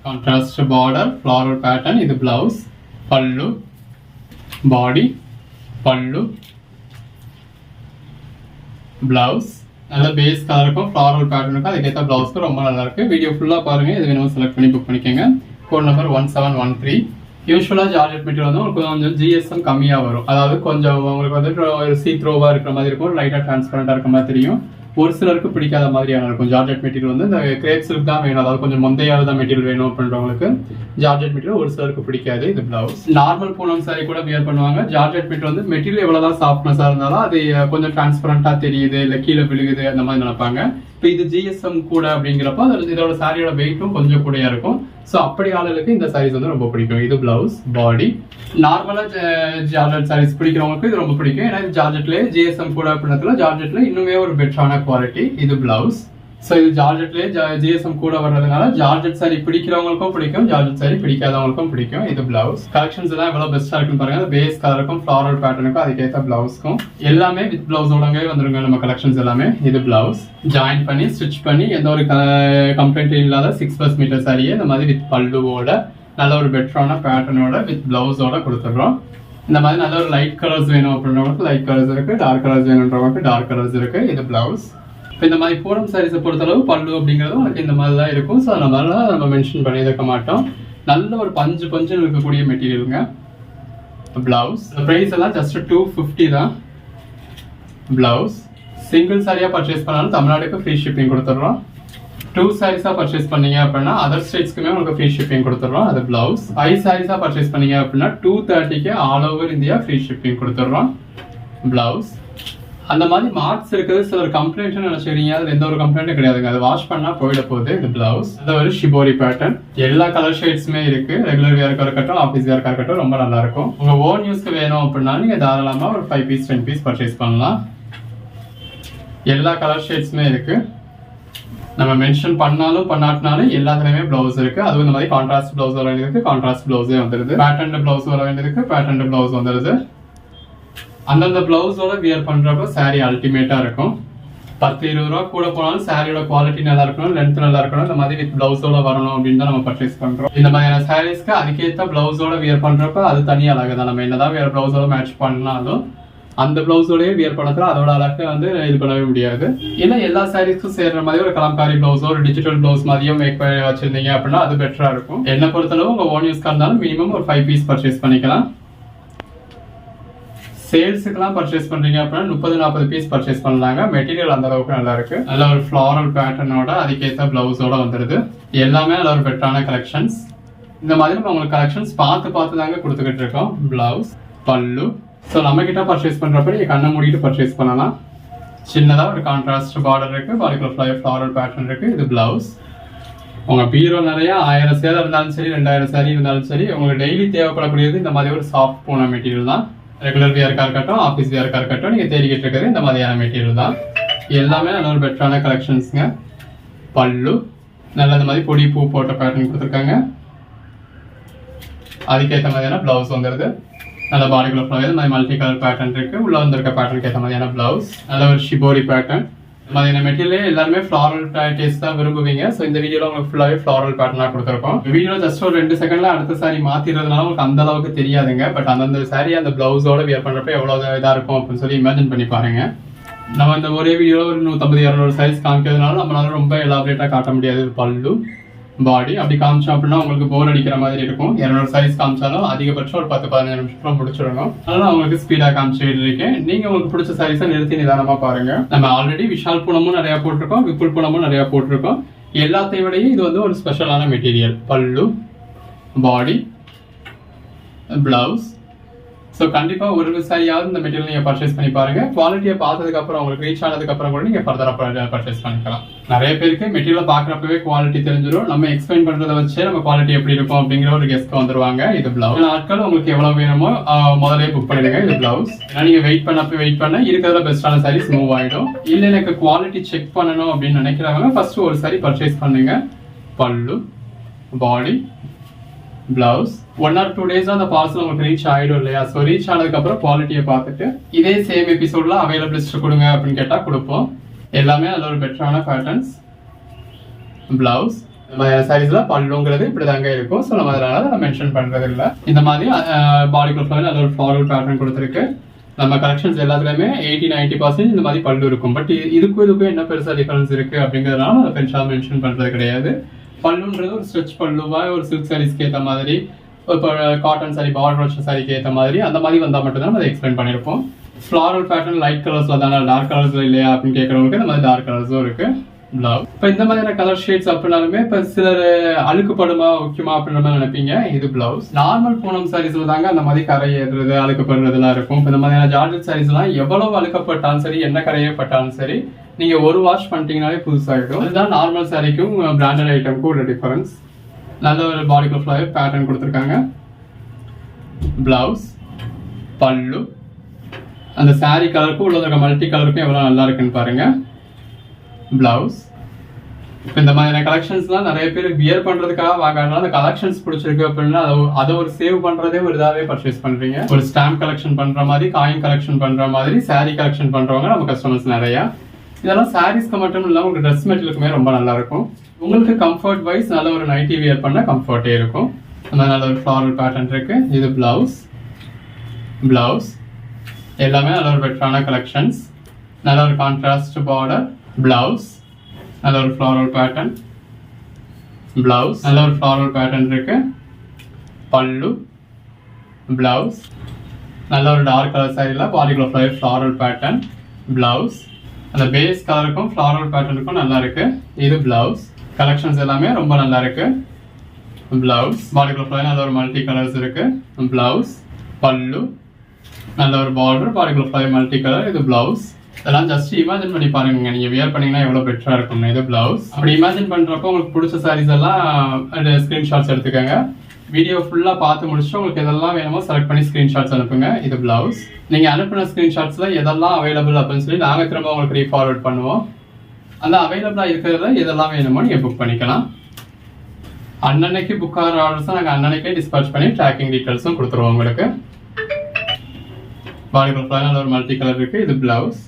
contrast border, floral pattern. இது பிளவுஸ். பல்லு, பாடி, பல்லு, பிளவுஸ் நல்ல பேஸ் கலருக்கும் ஃப்ளாரல் பேட்டர்னுக்கும் அதுக்கேற்ற பிளவுஸ்க்கு ரொம்ப நல்லா இருக்கு. வீடியோ ஃபுல்லா பாருங்க. இது வேணும் செலக்ட் பண்ணி புக் பண்ணிக்கோங்க. Code number 1713. யூஸ்வலா ஜார்ஜெட் மெட்டீரியல் வந்து உங்களுக்கு கொஞ்சம் ஜிஎஸ்எம் கம்மியா வரும். அதாவது கொஞ்சம் உங்களுக்கு வந்து சீத்ரோவா இருக்கிற மாதிரி இருக்கும், லைட்டா டிரான்ஸ்பரண்டா இருக்க மாதிரி தெரியும். ஒரு சிலருக்கு பிடிக்காத மாதிரியான இருக்கும். ஜார்ஜெட் மெட்டீரியல் வந்து இந்த கிரேப் சில்க் தான் வேணும், அதாவது கொஞ்சம் மொந்தையாத மெட்டீரியல் வேணும் அப்படின்றவங்களுக்கு ஜார்ஜெட் மெட்டீரியல் ஒரு சிலருக்கு பிடிக்காது. இது பிளவுஸ். நார்மல் பூனம் சாரி கூட வியர் பண்ணுவாங்க. ஜார்ஜெட் மெட்டீரியல் வந்து மெட்டீரியல் எவ்வளவுதான் சாஃப்ட்னஸா இருந்தாலும் அது கொஞ்சம் டிரான்ஸ்பரண்டா தெரியுது, இல்லை கீழே விழுகுது அந்த மாதிரி நினைப்பாங்க. இப்போ இது ஜிஎஸ்எம் கூட அப்படிங்கிறப்ப இதோட சாரியோட வெயிட்டும் கொஞ்சம் கூடயா இருக்கும். ஸோ அப்படி ஆளுகளுக்கு இந்த சாரீஸ் வந்து ரொம்ப பிடிக்கும். இது பிளவுஸ், பாடி. நார்மலா ஜார்ஜெட் சாரீஸ் பிடிக்கிறவங்களுக்கு இது ரொம்ப பிடிக்கும். ஏன்னா இது ஜார்ஜெட்லேயே ஜிஎஸ்எம் கூட அப்படின்றதுல ஜார்ஜெட்ல இன்னுமே ஒரு பெட்டரான குவாலிட்டி. இது பிளவுஸ். ஸோ இது ஜார்ஜெட்லேயே ஜிஎஸ்எம் கூட வர்றதுனால ஜார்ஜெட் சாரி பிடிக்கிறவங்களுக்கும் பிடிக்கும், ஜார்ஜெட் சாரி பிடிக்காதவங்களுக்கும் பிடிக்கும். இது பிளவுஸ். கலெக்ஷன்ஸ் எல்லாம் எவ்வளவு பெஸ்டா இருக்குன்னு பாருங்க. பேஸ் கலருக்கும் ஃப்ளாரல் பேட்டர்னுக்கும் அதுக்கேற்ற பிளவுஸ்க்கும் எல்லாமே வித் பிளவுஸோடவே வந்துருங்க நம்ம கலெக்ஷன்ஸ் எல்லாமே. இது பிளவுஸ். ஜாயின் பண்ணி ஸ்டிச் பண்ணி எந்த ஒரு கம்ப்ளைண்ட் இல்லாத 6+ மீட்டர் சாரியே இந்த மாதிரி வித் பல்லுவோட நல்ல ஒரு பெட்டரான பேட்டர்னோட வித் பிளவுஸோட கொடுத்துடுறோம். இந்த மாதிரி நல்ல ஒரு லைட் கலர்ஸ் வேணும் அப்படின்றவங்களுக்கு லைட் கலர்ஸ் இருக்கு, டார்க் கலர்ஸ் வேணுன்றவங்களுக்கு டார்க் கலர்ஸ் இருக்கு. இது பிளவுஸ். இப்போ இந்த மாதிரி பூனம் சாரீஸை பொறுத்தளவு பல்லு அப்படிங்கிறது உங்களுக்கு இந்த மாதிரி தான் இருக்கும். ஸோ அந்த மாதிரிலாம் நம்ம மென்ஷன் பண்ணியிருக்க மாட்டோம். நல்ல ஒரு பஞ்சு இருக்கக்கூடிய மெட்டீரியலுங்க. பிளவுஸ் ப்ரைஸ் எல்லாம் ஜஸ்ட் 250 தான். பிளவுஸ். சிங்கிள் சாரியா பர்ச்சேஸ் பண்ணாலும் தமிழ்நாடுக்கு ஃப்ரீ ஷிப்பிங் கொடுத்துட்றோம். 2 சாரீஸா பர்ச்சேஸ் பண்ணீங்க அப்படின்னா அதர் ஸ்டேட்ஸ்க்குமே உங்களுக்கு ஃப்ரீ ஷிப்பிங் கொடுத்துட்றோம். அது பிளவுஸ். 5 சாரீஸா பர்ச்சேஸ் பண்ணீங்க அப்படின்னா 230க்கு all over India free shipping கொடுத்துட்றோம். பிளவுஸ். அந்த மாதிரி மார்க்ஸ் இருக்குது. சில கம்ப்ளைண்ட் நினைச்சுக்கிறீங்க, அது எந்த ஒரு கம்ப்ளைண்ட்டும் கிடையாதுங்க. அது வாஷ் பண்ணா போயிட போகுது. இது பிளவுஸ். அது ஒரு ஷிபோரி பேட்டர்ன். எல்லா கலர் ஷேட்ஸுமே இருக்கு. ரெகுலர் வேர்க்கா இருக்கட்டும், ஆஃபீஸ் வேர்க்கா இருக்கட்டும் ரொம்ப நல்லா இருக்கும். உங்க ஓன் யூஸ்க்கு வேணும் அப்படின்னா நீங்க தாராளமா ஒரு 5 பீஸ் 10 பீஸ் பர்ச்சேஸ் பண்ணலாம். எல்லா கலர் ஷேட்ஸுமே இருக்கு. நம்ம மென்ஷன் பண்ணாலும் பண்ணாட்டினாலும் எல்லாத்துலயுமே பிளவுஸ் இருக்கு. அதுவும் இந்த மாதிரி கான்ட்ராஸ்ட் பிளவுஸ் வர வேண்டியதுக்கு கான்ட்ராஸ்ட் பிளவுஸே வந்துருது. பேட்டர்ன் பிளவுஸ் வர வேண்டியதுக்கு பேட்டர்ன் பிளவுஸ் வந்துருது. அந்தந்த பிளவுஸோட வியர் பண்றப்ப சாரி அல்டிமேட்டா இருக்கும். 10-20 ரூபா கூட போனாலும் சாரியோட குவாலிட்டி நல்லா இருக்கணும், லென்த் நல்லா இருக்கணும். இந்த மாதிரி வித் பிளவுஸோட வரணும் அப்படின்னு தான் நம்ம பர்ச்சேஸ் பண்றோம். இந்த மாதிரியான சாரீஸ்க்கு அதுக்கேற்ற பிளவுஸோட வியர் பண்றப்ப அது தனி அழகு தான். நம்ம என்னதான் வேற பிளவுஸோட மேட்ச் பண்ணாலும் அந்த பிளவுஸோடய வியர் பண்ணத்துல அதோட அழகை வந்து இது பண்ணவே முடியாது. ஏன்னா எல்லா சாரீஸ்க்கும் சேர்ற மாதிரி ஒரு கலம்காரி பிளவுஸோ ஒரு டிஜிட்டல் பிளவுஸ் மாதிரியும் மேக் வச்சிருந்தீங்க அப்படின்னா அது பெட்டரா இருக்கும். என்ன பொறுத்தளவு உங்க ஓன் யூஸ்க்கா இருந்தாலும் மினிமம் ஒரு 5 பீஸ் பர்ச்சேஸ் பண்ணிக்கலாம். சேல்ஸுக்கெல்லாம் பர்ச்சேஸ் பண்றீங்க அப்படின்னா 30-40 பீஸ் பர்ச்சேஸ் பண்ணலாங்க. மெட்டீரியல் அந்த அளவுக்கு நல்லா இருக்கு. நல்ல ஒரு ஃப்ளாரல் பேட்டர்னோட அதுக்கேற்ற பிளவுஸோட வந்துருது. எல்லாமே நல்ல ஒரு பெட்டரான கலெக்ஷன்ஸ். இந்த மாதிரி நம்ம உங்களுக்கு கலெக்ஷன்ஸ் பார்த்து தாங்க கொடுத்துக்கிட்டு இருக்கோம். பிளவுஸ், பல்லு. ஸோ நம்ம கிட்ட பர்ச்சேஸ் பண்றப்ப நீங்க கண்ணை மூடிட்டு பர்ச்சேஸ் பண்ணலாம். சின்னதா ஒரு கான்ட்ராஸ்ட் பார்டர் இருக்கு, பாடிக்குள்ள ஃப்ளாரல் பேட்டர்ன் இருக்கு. இது பிளவுஸ். உங்க பீரோ நிறைய 1000 சேலை இருந்தாலும் சரி, 2000 சாரி இருந்தாலும் சரி, உங்களுக்கு டெய்லி தேவைப்படக்கூடியது இந்த மாதிரி ஒரு சாஃப்ட் பூனை மெட்டீரியல் தான். ரெகுலர் வியர்க்கா இருக்கட்டும், ஆஃபீஸ் வியர்க்கா இருக்கட்டும், நீங்க தேடிக்கிட்டு இருக்கிறது இந்த மாதிரியான மெட்டீரியல் தான். எல்லாமே நல்ல ஒரு பெட்டரான கலெக்ஷன்ஸ்ங்க. பல்லு நல்ல இந்த மாதிரி பொடி பூ போட்ட பேட்டர்ன் கொடுத்துருக்காங்க. அதுக்கேற்ற மாதிரியான பிளவுஸ் வந்துருது. நல்ல பாடிக்குள்ள ஃப்ளவர், இந்த மாதிரி மல்டி கலர் பேட்டர்ன் இருக்கு. உள்ள வந்திருக்க பேட்டர்னுக்கு ஏற்ற மாதிரியான பிளவுஸ். நல்ல ஒரு ஷிபோரி பேட்டர்ன். இந்த மாதிரியான மெட்டீரியல் எல்லாருமே ஃப்ளாரல் டேஸ்ட் தான் விரும்புவீங்க. ஸோ இந்த வீடியோல உங்களுக்கு ஃபுல்லாவே ஃப்ளாரல் பேட்டர்னா கொடுத்துருக்கோம். வீடியோ ஜஸ்ட் ஒரு 2 செகண்ட்ல அடுத்த சாரி மாத்திரதுனால உங்களுக்கு அந்த அளவுக்கு தெரியாதுங்க. பட் அந்தந்த சாரி அந்த பிளவுஸோட வியர் பண்றப்ப எவ்வளவு இதா இருக்கும் அப்படின்னு சொல்லி இமேஜின் பண்ணி பாருங்க. நம்ம இந்த ஒரே வீடியோல ஒரு 150-200 சாரீஸ் காமிக்கிறதுனால நம்மளால ரொம்ப எலாபரேட்டா காட்ட முடியாது. பல்லு, பாடி அப்படி காமிச்சோம் அப்படின்னா உங்களுக்கு போர் அடிக்கிற மாதிரி இருக்கும். 200 சாரீஸ் காமிச்சாலும் அதிகபட்சம் ஒரு 10-15 நிமிஷத்துல முடிச்சிடணும். அதனால உங்களுக்கு ஸ்பீடா காமிச்சிட்டு இருக்கேன். நீங்க உங்களுக்கு பிடிச்ச சாரீஸை நிறுத்தி நிதானமா பாருங்க. நம்ம ஆல்ரெடி விஷால் பூனமும் நிறைய போட்டிருக்கோம், விப்புல் பூனமும் நிறைய போட்டிருக்கோம். எல்லாத்தையும் விடையும் இது வந்து ஒரு ஸ்பெஷலான மெட்டீரியல். பல்லு, பாடி, பிளவுஸ். ஸோ கண்டிப்பா ஒரு சாரியாவது இந்த மெட்டீரியல் நீங்க பர்ச்சேஸ் பண்ணி பாருங்க. குவாலிட்டியை பார்த்ததுக்கு அப்புறம் உங்களுக்கு ரீச் ஆனதுக்கு அப்புறம் கூட நீங்க ஃபர்தரா பர்ச்சேஸ் பண்ணிக்கலாம். நிறைய பேருக்கு மெட்டீரியல் பாக்குறப்பவே குவாலிட்டி தெரிஞ்சிடும். நம்ம எக்ஸ்பிளைன் பண்றதை வச்சே நம்ம குவாலிட்டி எப்படி இருக்கும் அப்படிங்கிற ஒரு கெஸ்ட் வந்துருவாங்க. இது பிளவுஸ். நாட்கள் உங்களுக்கு எவ்வளவு வேணுமோ முதலே புக் பண்ணிடுங்க. இது பிளவுஸ். ஏன்னா நீங்க வெயிட் பண்ண இருக்கிறதுல பெஸ்டான சாரீஸ் மூவ் ஆயிடும். இல்ல எனக்கு குவாலிட்டி செக் பண்ணணும் அப்படின்னு நினைக்கிறவங்க ஃபர்ஸ்ட் ஒரு சாரி பர்ச்சேஸ் பண்ணுங்க. பல்லு, பாடி, பிளவுஸ். 1 or 2 days அந்த பார்சல் உங்களுக்கு ரீச் ஆயிடும் இல்லையா? ஸோ ரீச் ஆனதுக்கு அப்புறம் குவாலிட்டியை பார்த்துட்டு இதே சேம் எபிசோட்ல அவைலபிள் லிஸ்ட் கொடுங்க அப்படின்னு கேட்டா கொடுப்போம். எல்லாமே நல்ல ஒரு பெட்டரான பேட்டர்ன்ஸ். பிளவுஸ் சாரீஸ்ல பல்லுங்கிறது இப்படிதாங்க இருக்கும். ஸோ நம்ம அதனால மென்ஷன் பண்றது இல்லை. இந்த மாதிரி பாடிக்குள்ள நல்ல ஒரு ஃப்ளாரல் பேட்டர்ன் கொடுத்துருக்கு. நம்ம கலெக்ஷன்ஸ் எல்லாத்துலயுமே 80-90% இந்த மாதிரி பல்லு இருக்கும். பட் இதுக்கும் என்ன பெருசா டிஃபரன்ஸ் இருக்கு அப்படிங்கிறதுனால அதை பெருசா மென்ஷன் பண்றது கிடையாது. பல்லுன்றது ஒரு ஸ்ட்ரெச் பல்லுவா ஒரு சில்க் சாரீஸ்க்கு ஏற்ற மாதிரி, இப்போ காட்டன் சாரி பார்டர் வச்ச சாரிக்கு ஏற்ற மாதிரி அந்த மாதிரி வந்தால் மட்டும்தான் அதை எக்ஸ்பிளைன் பண்ணியிருப்போம். ஃப்ளாரல் பேட்டர்ன் லைட் கலர்ஸ்ல தானே, டார்க் கலர்ஸ்ல இல்லையா அப்படின்னு கேட்கறவங்களுக்கு இந்த மாதிரி டார்க் கலர்ஸும் இருக்கு. பிளவுஸ். இப்போ இந்த மாதிரியான கலர் ஷேட்ஸ் அப்படின்னாலுமே இப்போ சிலர் அழுக்குப்படுமா முக்கியமா அப்படின்ற மாதிரி நினைப்பீங்க. இது பிளவுஸ். நார்மல் பூனம் சாரீஸ்ல தாங்க அந்த மாதிரி கரை ஏறுறது அழுக்கப்படுறதுலாம் இருக்கும். இப்போ இந்த மாதிரியான ஜார்ஜெட் சாரீஸ் எல்லாம் எவ்வளவு அழுக்கப்பட்டாலும் சரி, என்ன கரையப்பட்டாலும் சரி, நீங்க ஒரு வாஷ் பண்ணிட்டீங்கனாலே புதுசாகிடும். அதுதான் நார்மல் சாரிக்கும் பிராண்டட் ஐட்டமுக்கும் உள்ள டிஃபரன்ஸ். நல்ல ஒரு பாடிக்குள்ள ஃப்ளவர் பேட்டர்ன் கொடுத்துருக்காங்க. பிளவுஸ், பல்லு. அந்த சாரி கலருக்கும் உள்ள இருக்க மல்டி கலருக்கும் எவ்வளவு நல்லா இருக்குன்னு பாருங்க. பிளவுஸ். இப்போ இந்த மாதிரியான கலெக்ஷன்ஸ்லாம் நிறைய பேர் வியர் பண்றதுக்காக வாங்குறாங்க. அந்த கலெக்ஷன்ஸ் பிடிச்சிருக்கு அப்படின்னா அதை ஒரு சேவ் பண்றதே ஒரு இதாவே பர்ச்சேஸ் பண்றீங்க. ஒரு ஸ்டாம்ப் கலெக்ஷன் பண்ற மாதிரி, காயின் கலெக்ஷன் பண்ற மாதிரி, சாரி கலெக்ஷன் பண்றவங்க நம்ம கஸ்டமர்ஸ் நிறைய. இதெல்லாம் சாரீஸ்க்கு மட்டும் இல்லாமல் உங்களுக்கு ட்ரெஸ் மெட்டீரியலுக்குமே ரொம்ப நல்லா இருக்கும். உங்களுக்கு கம்ஃபர்ட் வைஸ் நல்ல ஒரு நைட்டி வியர் பண்ண கம்ஃபர்ட்டே இருக்கும். அந்த நல்ல ஒரு ஃப்ளாரல் பேட்டர்ன் இருக்கு. இது பிளவுஸ். பிளவுஸ் எல்லாமே நல்ல ஒரு பெட்டரான கலெக்ஷன்ஸ். நல்ல ஒரு கான்ட்ராஸ்ட் பார்டர். பிளவுஸ் நல்ல ஒரு ஃப்ளாரல் பேட்டர்ன். பிளவுஸ் நல்ல ஒரு ஃப்ளாரல் பேட்டர்ன் இருக்கு. பல்லு, பிளவுஸ். நல்ல ஒரு டார்க் கலர் சாரியில் பாடிக்குள்ள ஃப்ளாரல் பேட்டர்ன். பிளவுஸ் அந்த பேஸ் கலருக்கும் ஃப்ளாரல் பேட்டர்னுக்கும் நல்லா இருக்கு. இது பிளவுஸ். கலெக்ஷன்ஸ் எல்லாமே ரொம்ப நல்லா இருக்கு. பிளவுஸ் பாடிக்குள்ள நல்ல ஒரு மல்டி கலர்ஸ் இருக்கு. பிளவுஸ், பல்லு, நல்ல ஒரு பார்டர், பாடிக்குள்ள மல்டி கலர். இது பிளவுஸ். இதெல்லாம் ஜஸ்ட் இமேஜின் பண்ணி பாருங்க, நீங்க வியர் பண்ணீங்கன்னா எவ்வளவு பெட்டரா இருக்கும். இது பிளவுஸ். அப்படி இமேஜின் பண்றப்போ உங்களுக்கு பிடிச்ச சாரீஸ் எல்லாம் ஸ்கிரீன்ஷாட்ஸ் எடுத்துக்கோங்க. வீடியோ ஃபுல்லா பார்த்து முடிச்சுட்டு உங்களுக்கு எதெல்லாம் வேணுமோ செலக்ட் பண்ணி ஸ்கிரீன்ஷாட்ஸ் அனுப்புங்க. இது பிளவுஸ். நீங்க அனுப்பின ஸ்கிரீன்ஷாட்ஸ்ல எதெல்லாம் அவைலபிள் அப்படின்னு சொல்லி நாங்க திரும்ப உங்களுக்கு ரீஃபார்வர்ட் பண்ணுவோம். அந்த அவைலபிளா இருக்கிறதுல எதெல்லாம் வேணுமோ நீங்க புக் பண்ணிக்கலாம். அன்னன்னைக்கு புக் ஆகிற ஆர்டர்ஸ் நாங்கள் அன்னன்னைக்கே டிஸ்பாச் பண்ணி ட்ராக்கிங் டீட்டெயில்ஸும் கொடுத்துருவோம் உங்களுக்கு. பாடிக்குள்ள நல்ல ஒரு மல்டி கலர் இருக்கு. இது பிளவுஸ்.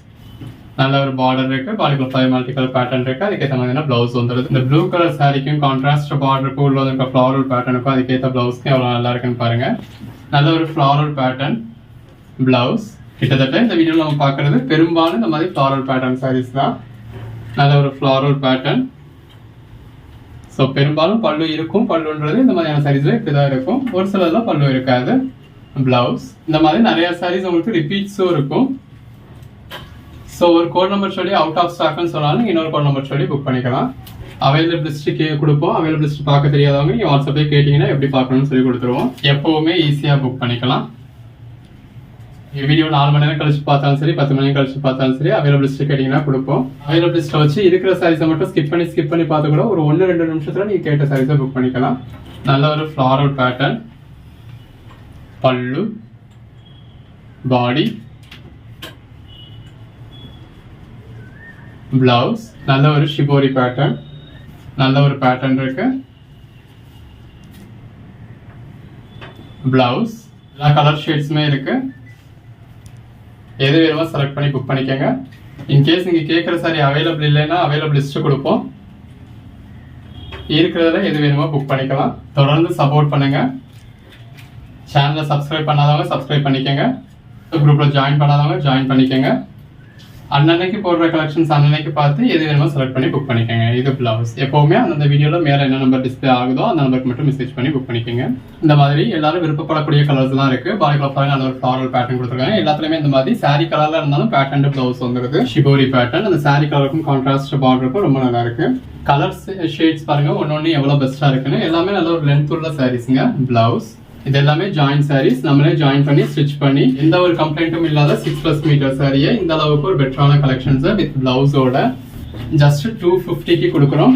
நல்ல ஒரு பார்டர் இருக்கு. பாடிக்குள்ள மல்டி கலர் பேட்டர்ன் இருக்கு. அதுக்கேற்ற மாதிரி பிளவுஸ் வந்துடுது. இந்த ப்ளூ கலர் சாரிக்கும் கான்ட்ராஸ்ட் பார்டருக்கும் உள்ள இருக்க ஃப்ளாரல் பேட்டர்னுக்கும் அதுக்கேற்ற பிளவுஸ்க்கு எவ்வளோ நல்லா இருக்குன்னு பாருங்க. நல்ல ஒரு ஃப்ளாரல் பேட்டர்ன் பிளவுஸ். கிட்டத்தட்ட இந்த வீடியோவில் நம்ம பார்க்கறது பெரும்பாலும் இந்த மாதிரி ஃப்ளாரல் பேட்டர்ன் சாரீஸ் தான். நல்ல ஒரு ஃப்ளாரல் பேட்டர்ன். ஸோ பெரும்பாலும் பல்லு இருக்கும். பல்லுன்றது இந்த மாதிரியான சாரீஸ்ல இப்படிதான் இருக்கும். ஒரு சிலர்லாம் பல்லு இருக்காது. பிளவுஸ். இந்த மாதிரி நிறைய சாரீஸ் உங்களுக்கு ரிப்பீட்ஸும் இருக்கும். ஸோ ஒரு கோட் நம்பர் சொல்லி அவுட் ஆஃப் ஸ்டாக்னு சொன்னாலும் இன்னொரு கோட் நம்பர் சொல்லி புக் பண்ணிக்கலாம். அவைலபிலிஸ்ட் கொடுப்போம். அவைலபிலிஸ்ட் பார்க்க தெரியாதவங்க நீங்கள் வாட்ஸ்அப்பே கேட்டிங்கன்னா எப்படி பார்க்கணும்னு சொல்லி கொடுத்துருவோம். எப்போவுமே ஈஸியாக புக் பண்ணிக்கலாம். வீடியோ 4 மணி நேரம் கழிச்சு பார்த்தாலும் சரி 10 மணி நேரம் கழிச்சு பார்த்தாலும் சரி அவைலபிலிஸ்ட் கேட்டிங்கன்னா கொடுப்போம். அவைலபிலிஸ்ட்டை வச்சு இருக்கிற சாரீஸை மட்டும் ஸ்கிப் பண்ணி பார்த்து கூட ஒரு 1-2 நிமிஷத்தில் நீங்கள் கேட்ட சாரீஸை புக் பண்ணிக்கலாம். நல்ல ஒரு ஃப்ளாரல் பேட்டர்ன், பல்லு, பாடி, பிளவுஸ். நல்ல ஒரு ஷிபோரி பேட்டர்ன், நல்ல ஒரு பேட்டர்ன் இருக்கு. பிளவுஸ் எல்லா கலர் ஷேட்ஸுமே இருக்கு. எது வேணுமோ செலக்ட் பண்ணி புக் பண்ணிக்கோங்க. இன்கேஸ் நீங்கள் கேட்குற சாரி அவைலபிள் இல்லைன்னா அவைலபிள் லிஸ்ட்டு கொடுப்போம். இருக்கிறதுல எது வேணுமோ புக் பண்ணிக்கலாம். தொடர்ந்து சப்போர்ட் பண்ணுங்க. சேனலை சப்ஸ்கிரைப் பண்ணாதவங்க சப்ஸ்கிரைப் பண்ணிக்கோங்க. குரூப்பில் ஜாயின் பண்ணாதவங்க ஜாயின் பண்ணிக்கோங்க. அன்னன்னைக்கு போடுற கலெக்ஷன்ஸ் அன்னன்னைக்கு பார்த்து எது வேணுமோ செலக்ட் பண்ணி புக் பண்ணிக்கோங்க. இது பிளவுஸ். எப்போவுமே அந்த வீடியோவில் மேலே என்ன நம்பர் டிஸ்பிளே ஆகுதோ அந்த நம்பருக்கு மட்டும் மெசேஜ் பண்ணி புக் பண்ணிக்கோங்க. இந்த மாதிரி எல்லாரும் விருப்பப்படக்கூடிய கலர்ஸ் தான் இருக்கு. பாடிக்குள்ள பாருங்க, நல்ல ஒரு ஃப்ளாரல் பேட்டர்ன் கொடுத்துருக்காங்க. எல்லாத்துலயுமே இந்த மாதிரி சாரி கலர்ல இருந்தாலும் பேட்டர்ன் பிளவுஸ் வந்துருக்கு. Shibori pattern. அந்த சாரி கலருக்கும் கான்ட்ராஸ்ட் பார்டருக்கும் ரொம்ப நல்லா இருக்கு. கலர்ஸ் ஷேட்ஸ் பாருங்க ஒன்னொன்னு எவ்வளவு பெஸ்டா இருக்குன்னு. எல்லாமே நல்ல ஒரு லென்த் உள்ள சாரீஸ்ங்க. பிளவுஸ் இது எல்லாமே ஜாயின் சாரீஸ். நம்மளே ஜாயின் பண்ணி ஸ்டிச் பண்ணி எந்த ஒரு கம்ப்ளைண்ட்டும் இல்லாத 6+ மீட்டர் சாரியை இந்த அளவுக்கு ஒரு பெட்டரான கலெக்ஷன்ஸ் வித் பிளவுஸோட ஜஸ்ட் 250க்கு கொடுக்குறோம்.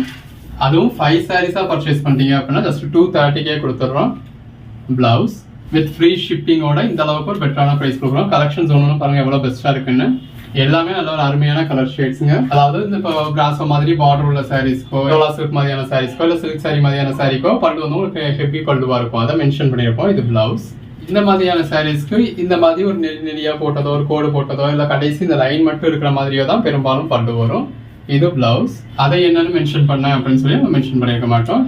அதுவும் 5 சாரீஸா பர்ச்சேஸ் பண்ணிட்டீங்க அப்படின்னா ஜஸ்ட் 230க்கே கொடுத்துட்றோம். பிளவுஸ் வித் ஃப்ரீ ஷிப்பிங்கோட இந்த அளவுக்கு ஒரு பெட்டரான பிரைஸ் கொடுக்குறோம். கலெக்ஷன்ஸ் ஒன்று பாருங்க எவ்வளவு பெஸ்டா இருக்குன்னு. எல்லாமே நல்ல ஒரு அருமையான கலர் ஷேட்ஸுங்க. அதாவது இந்த பிராசோ மாதிரி பார்டர் உள்ள சாரீஸ்க்கோ, சில்க் மாதிரியான சாரீஸ்க்கோ இல்ல சில்க் சாரி மாதிரியான சாரிக்கோ பல்லு வந்து உங்களுக்கு ஹெவி பல்லுவா இருக்கும். அதை மென்ஷன் பண்ணியிருப்போம். இது பிளவுஸ். இந்த மாதிரியான சாரீஸ்க்கு இந்த மாதிரி ஒரு நெடியா போட்டதோ ஒரு கோடு போட்டதோ இல்ல கடைசி இந்த லைன் மட்டும் இருக்கிற மாதிரியோ தான் பெரும்பாலும் பல்லு வரும். இது பிளவுஸ். அதை என்னன்னு மென்ஷன் பண்ண அப்படின்னு சொல்லி நம்ம மென்ஷன் பண்ணிருக்க மாட்டோம்.